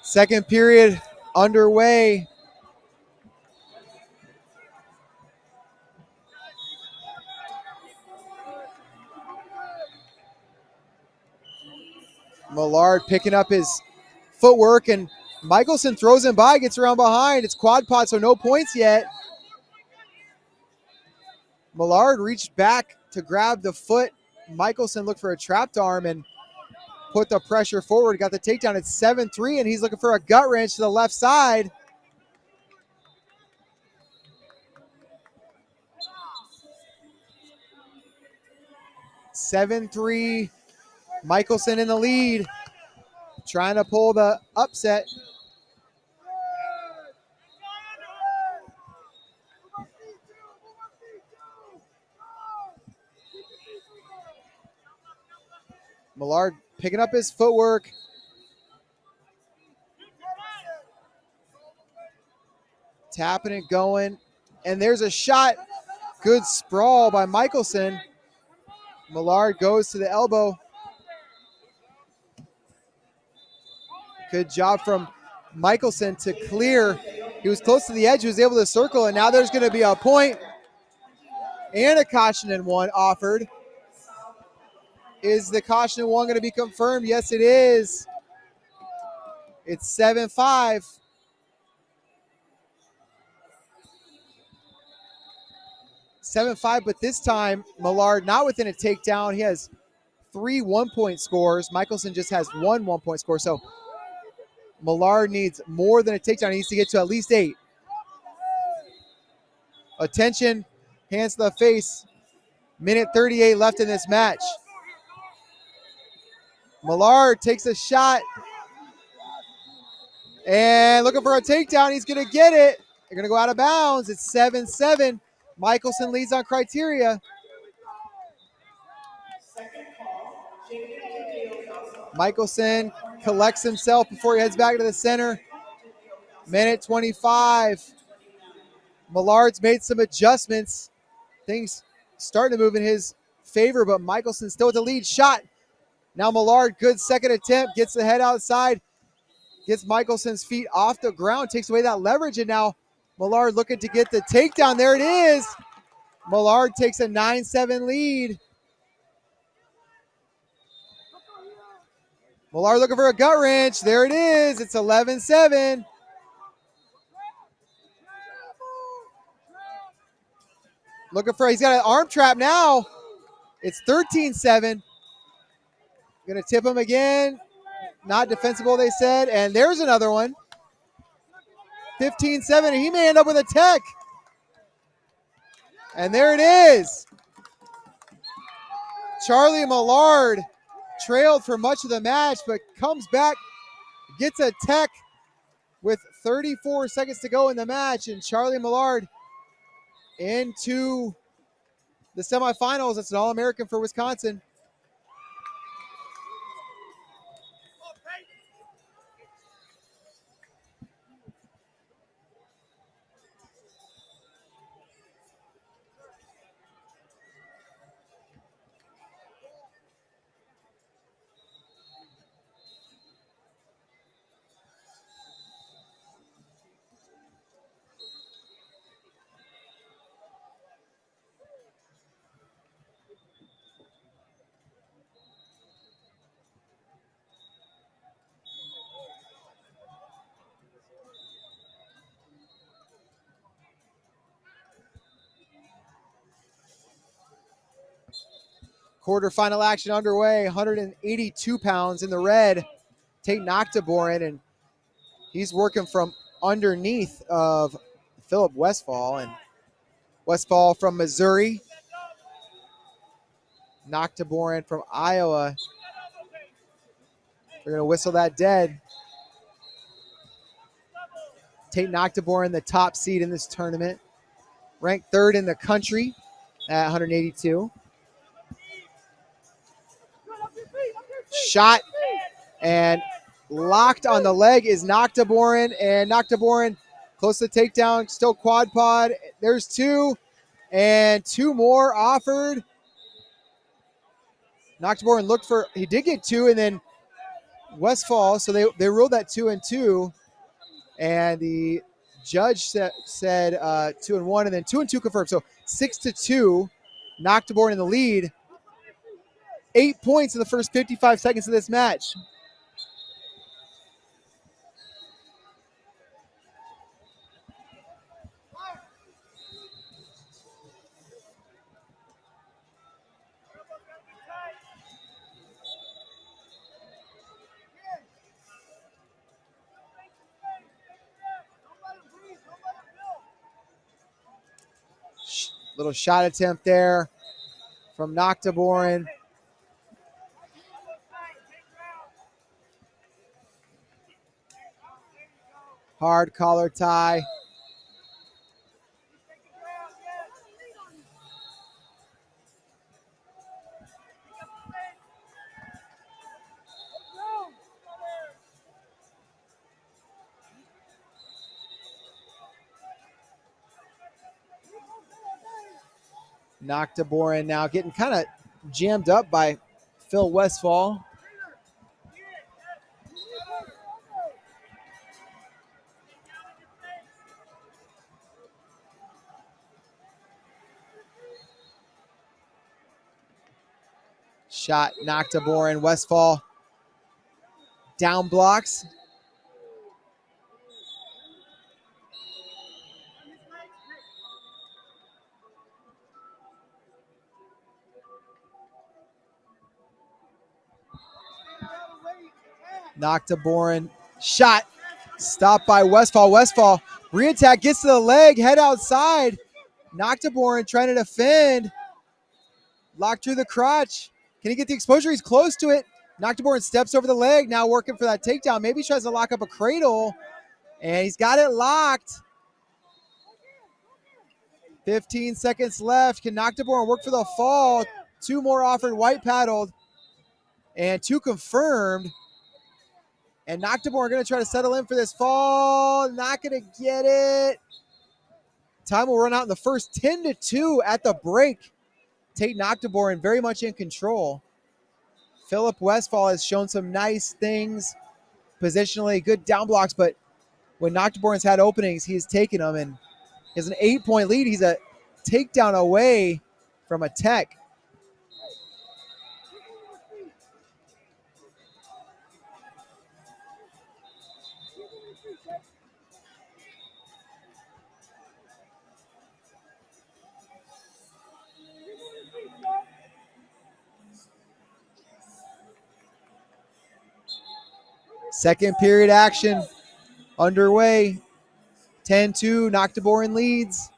Second period underway. Millard picking up his footwork, and Michaelson throws him by, gets around behind. It's quad pod, so no points yet. Millard reached back to grab the foot. Michaelson looked for a trapped arm and put the pressure forward, got the takedown. It's 7-3, and he's looking for a gut wrench to the left side. 7-3. Michaelson in the lead, trying to pull the upset. Millard picking up his footwork. Tapping it, going. And there's a shot. Good sprawl by Michaelson. Millard goes to the elbow. Good job from Michaelson to clear. He was close to the edge. He was able to circle, and now there's going to be a point and a caution in one offered. Is the caution in one going to be confirmed? Yes, it is. It's 7-5. But this time, Millard not within a takedown. He has 3 1-point scores. Michaelson just has 1 1-point score. So Millard needs more than a takedown. He needs to get to at least 8. Attention, hands to the face. Minute 38 left in this match. Millard takes a shot. And looking for a takedown. He's going to get it. They're going to go out of bounds. It's 7-7. Michaelson leads on criteria. Michaelson collects himself before he heads back to the center. Minute 25. Millard's made some adjustments. Things starting to move in his favor, but Michaelson still with the lead. Shot. Now Millard, good second attempt, gets the head outside, gets Michelson's feet off the ground, takes away that leverage, and now Millard looking to get the takedown. There it is. Millard takes a 9-7 lead. Millard looking for a gut wrench. There it is. It's 11-7. He's got an arm trap now. It's 13-7. Going to tip him again. Not defensible, they said. And there's another one. 15-7. He may end up with a tech. And there it is. Charlie Millard trailed for much of the match, but comes back, gets a tech with 34 seconds to go in the match. And Charlie Millard into the semifinals. It's an All-American for Wisconsin. Quarterfinal action underway. 182 pounds in the red. Tate Noctiborin, and he's working from underneath of Philip Westfall. And Westfall from Missouri. Noctiborin from Iowa. They're going to whistle that dead. Tate Noctiborin, the top seed in this tournament. Ranked 3rd in the country at 182. Shot and locked on the leg is Noctiborin, and Noctiborin close to takedown, still quad pod. There's 2 and 2 more offered. Noctiborin looked for, he did get 2, and then Westfall, so they ruled that 2 and 2, and the judge said 2 and 1, and then 2 and 2 confirmed. So 6-2, Noctiborin in the lead. 8 points in the first 55 seconds of this match. Little shot attempt there from Noctiborin. Hard collar tie. Noctiborin now getting kind of jammed up by Phil Westfall. Shot Noctiborin. Westfall down blocks. Noctiborin shot stopped by Westfall. Westfall re-attack, gets to the leg, head outside. Noctiborin trying to defend. Locked through the crotch. Can he get the exposure? He's close to it. Noctiborin steps over the leg, now working for that takedown. Maybe he tries to lock up a cradle, and he's got it locked. 15 seconds left. Can Noctiborin work for the fall? 2 more offered, white paddled, and 2 confirmed. And Noctiborin going to try to settle in for this fall. Not going to get it. Time will run out in the first. 10-2 at the break. Tate Noctiborin very much in control. Philip Westfall has shown some nice things. Positionally, good down blocks, but when Noctiborin's had openings, he's taken them, and he has an 8-point lead. He's a takedown away from a tech. Second period action underway. 10-2, Noctiborin leads.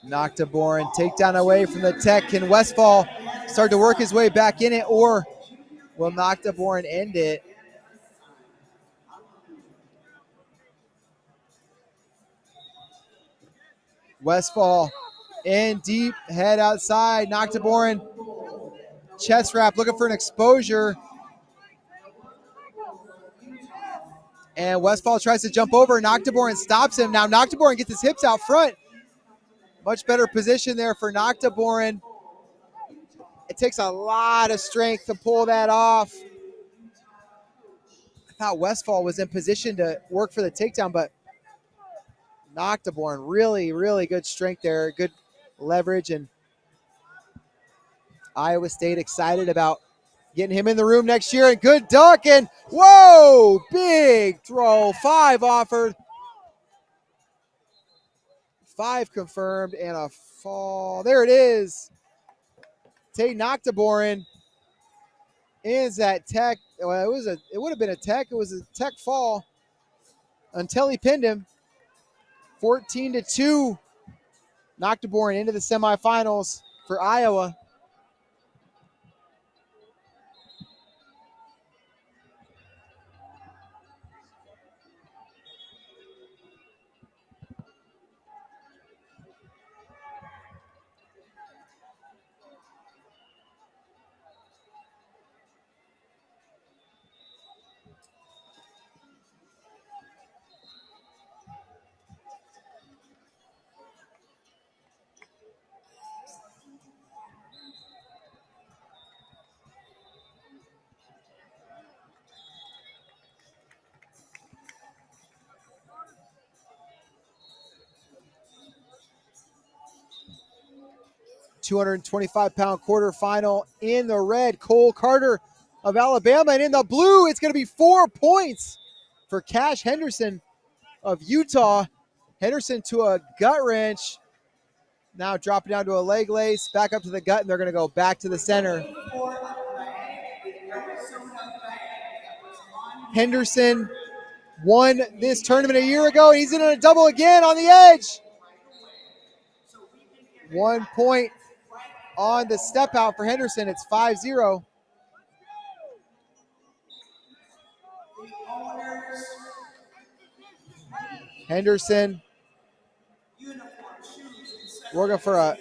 Noctiborin takedown away from the tech. Can Westfall start to work his way back in it, or will Noctiborin end it? Westfall in deep, head outside. Noctiborin chest wrap, looking for an exposure. And Westfall tries to jump over. Noctiborin stops him. Now Noctiborin gets his hips out front. Much better position there for Noctiborin. It takes a lot of strength to pull that off. I thought Westfall was in position to work for the takedown, but Noctiborin, really, really good strength there. Good leverage, and Iowa State excited about getting him in the room next year. And good duck, and whoa, big throw. 5 offered. 5 confirmed, and a fall. There it is. Tate Noctiborin ends that tech. Well, it would have been a tech. It was a tech fall until he pinned him. 14-2. Noctiborin into the semifinals for Iowa. $225 quarterfinal. In the red, Cole Carter of Alabama, and in the blue, it's going to be 4 points for Cash Henderson of Utah. Henderson to a gut wrench. Now dropping down to a leg lace, back up to the gut, and they're going to go back to the center. Henderson won this tournament a year ago. He's in a double again on the edge. 1 point on the step out for Henderson. It's 5-0. Henderson working for a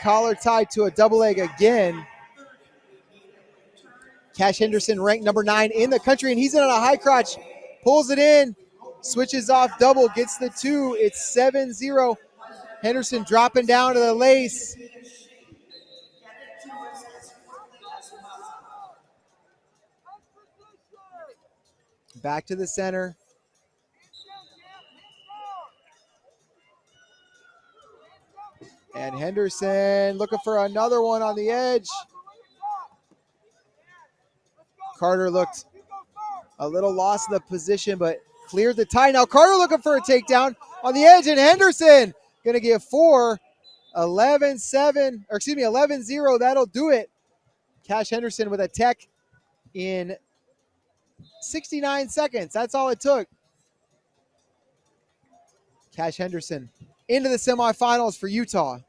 collar tied to a double leg again. Cash Henderson ranked number 9 in the country, and he's in on a high crotch. Pulls it in, switches off double, gets the 2. It's 7-0. Henderson dropping down to the lace. Back to the center. And Henderson looking for another one on the edge. Carter looked a little lost in the position, but cleared the tie. Now Carter looking for a takedown on the edge, and Henderson going to give 4. 11-0. That'll do it. Cash Henderson with a tech in 69 seconds. That's all it took. Cash Henderson into the semifinals for Utah.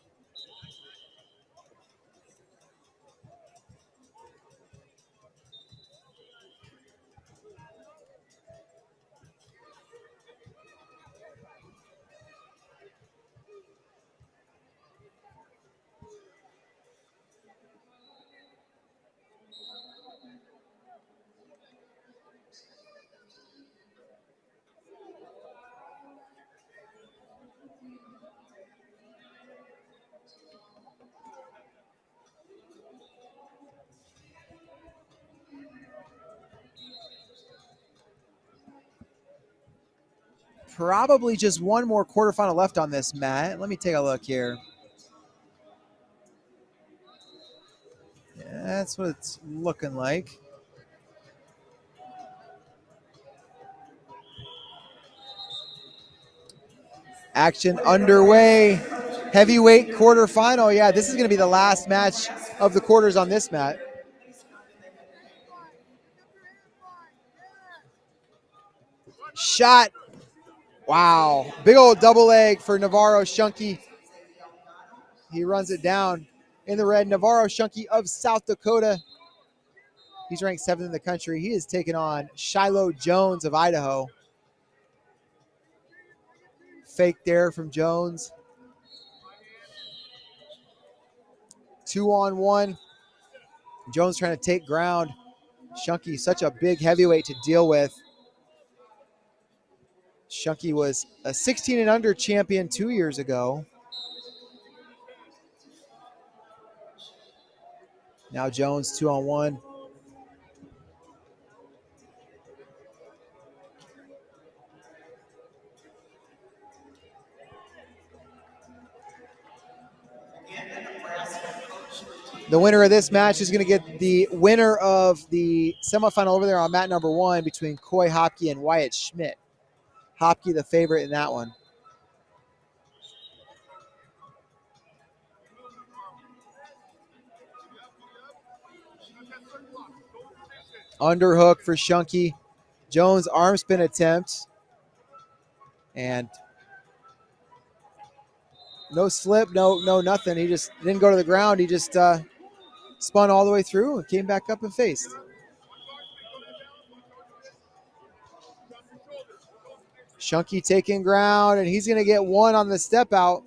Probably just one more quarterfinal left on this, Matt. Let me take a look here. Yeah, that's what it's looking like. Action underway. Heavyweight quarterfinal. Yeah, this is going to be the last match of the quarters on this mat. Shot. Wow. Big old double leg for Navarro Shunky. He runs it down in the red. Navarro Shunky of South Dakota. He's ranked 7th in the country. He is taking on Shiloh Jones of Idaho. Fake there from Jones. 2-on-1. Jones trying to take ground. Shunky, such a big heavyweight to deal with. Shunky was a 16 and under champion 2 years ago. Now Jones 2-on-1. The winner of this match is going to get the winner of the semifinal over there on mat number 1 between Coy Hopke and Wyatt Schmidt. Hopke the favorite in that one. Underhook for Shunky. Jones arm spin attempt. And no slip, no nothing. He just didn't go to the ground. He just spun all the way through and came back up and faced. Shunky taking ground, and he's going to get 1 on the step out.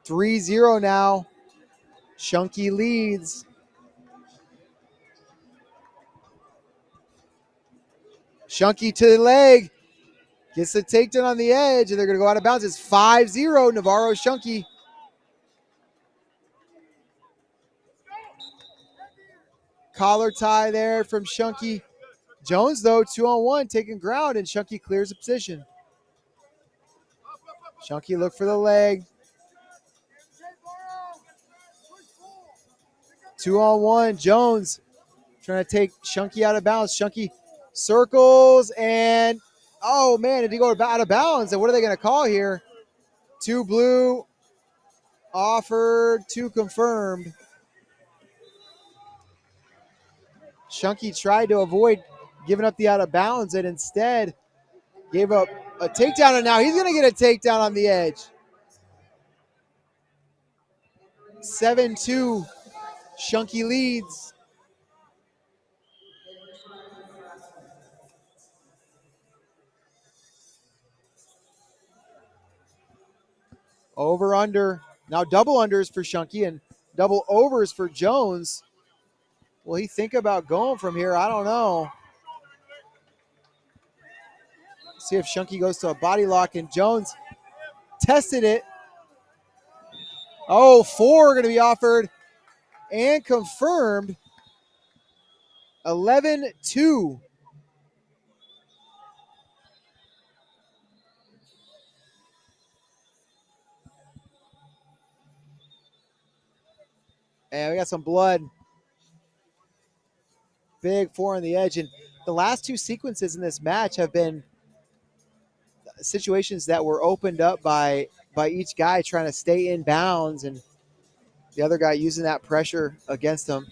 3-0 now. Shunky leads. Shunky to the leg. Gets the takedown on the edge, and they're going to go out of bounds. It's 5-0, Navarro Shunky. Collar tie there from Shunky. Jones, though, 2-on-1, taking ground, and Shunky clears the position. Shunky look for the leg. 2-on-1, Jones trying to take Shunky out of bounds. Shunky circles, and oh man, did he go out of bounds? And what are they going to call here? 2 blue, offered, 2 confirmed. Shunky tried to avoid giving up the out of bounds and instead gave up a takedown, and now he's going to get a takedown on the edge. 7-2, Shunky leads. Over, under. Now double unders for Shunky and double overs for Jones. Will he think about going from here? I don't know. See if Shunky goes to a body lock, and Jones tested it. Oh, 4 going to be offered and confirmed. 11-2. And we got some blood. Big 4 on the edge. And the last 2 sequences in this match have been situations that were opened up by each guy trying to stay in bounds and the other guy using that pressure against him.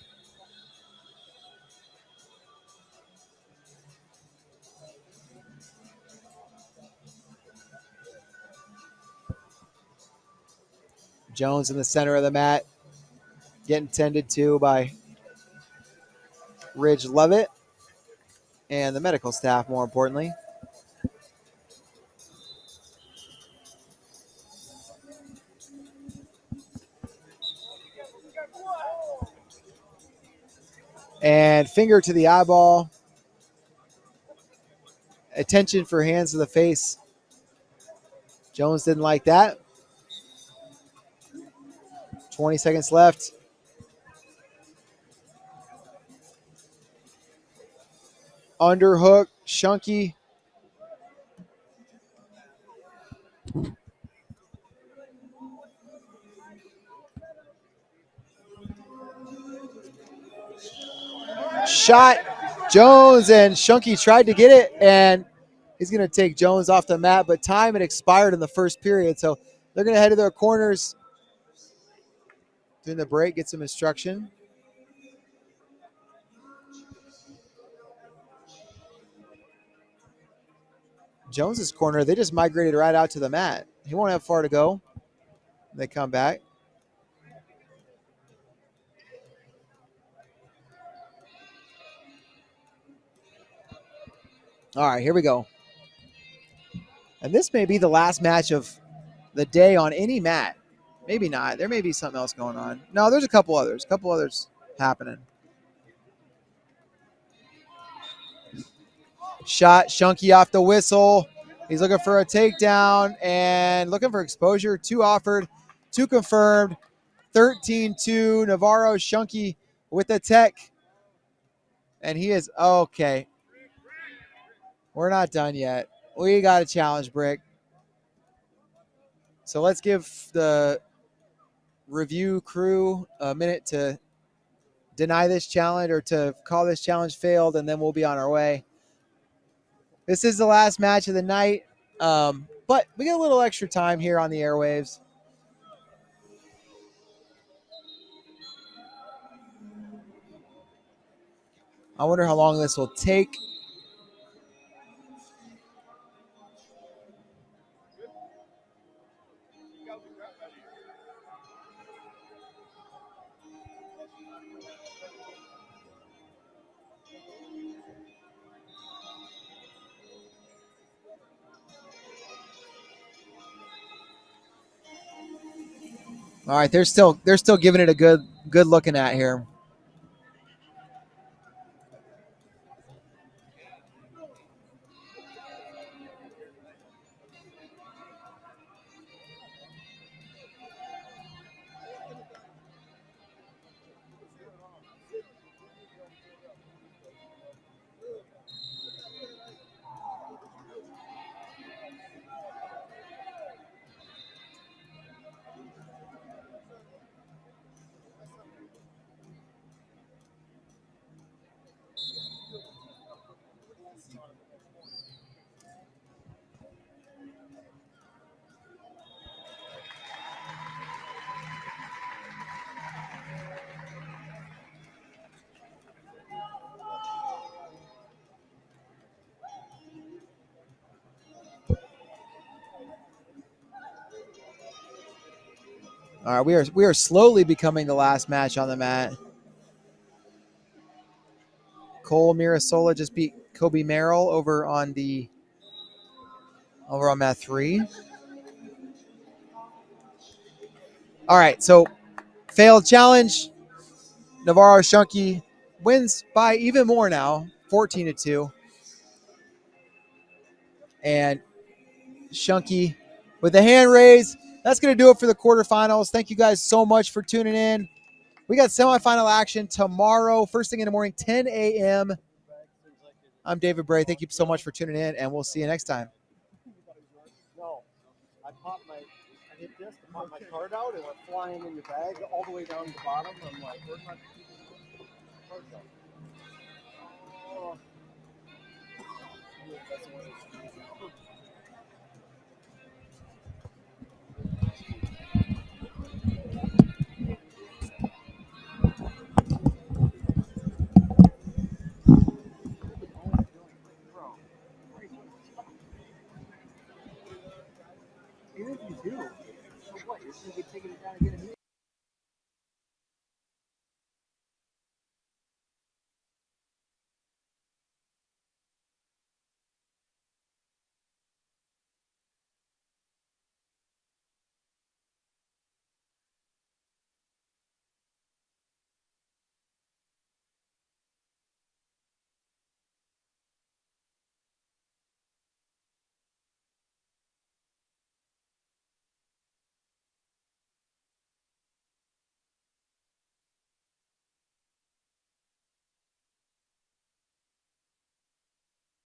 Jones in the center of the mat, getting tended to by Ridge Lovett and the medical staff, more importantly. And finger to the eyeball. Attention for hands to the face. Jones didn't like that. 20 seconds left. Underhook, Shunky. Shot. Jones and Shunky tried to get it, and he's going to take Jones off the mat, but time had expired in the first period, so they're going to head to their corners during the break, get some instruction. Jones's corner, they just migrated right out to the mat. He won't have far to go when they come back. All right, here we go. And this may be the last match of the day on any mat. Maybe not. There may be something else going on. No, there's a couple others. Happening. Shot, Shunky off the whistle. He's looking for a takedown and looking for exposure. 2 offered, 2 confirmed. 13-2, Navarro, Shunky with the tech. And he is, okay. We're not done yet. We got a challenge, Brick. So let's give the review crew a minute to deny this challenge or to call this challenge failed, and then we'll be on our way. This is the last match of the night, but we got a little extra time here on the airwaves. I wonder how long this will take. All right, they're still giving it a good looking at here. All right, we are slowly becoming the last match on the mat. Cole Mirasola just beat Kobe Merrill over on mat 3. All right, so failed challenge. Navarro Shunky wins by even more now, 14-2. And Shunky with the hand raise. That's going to do it for the quarterfinals. Thank you guys so much for tuning in. We got semifinal action tomorrow, first thing in the morning, 10 a.m. I'm David Bray. Thank you so much for tuning in, and we'll see you next time. No, I hit this to pop my card out. It went flying in the bag all the way down to the bottom. I'm like, where's my card go? Oh. That's the one that's even if you do, so what? You're going to get taken down again.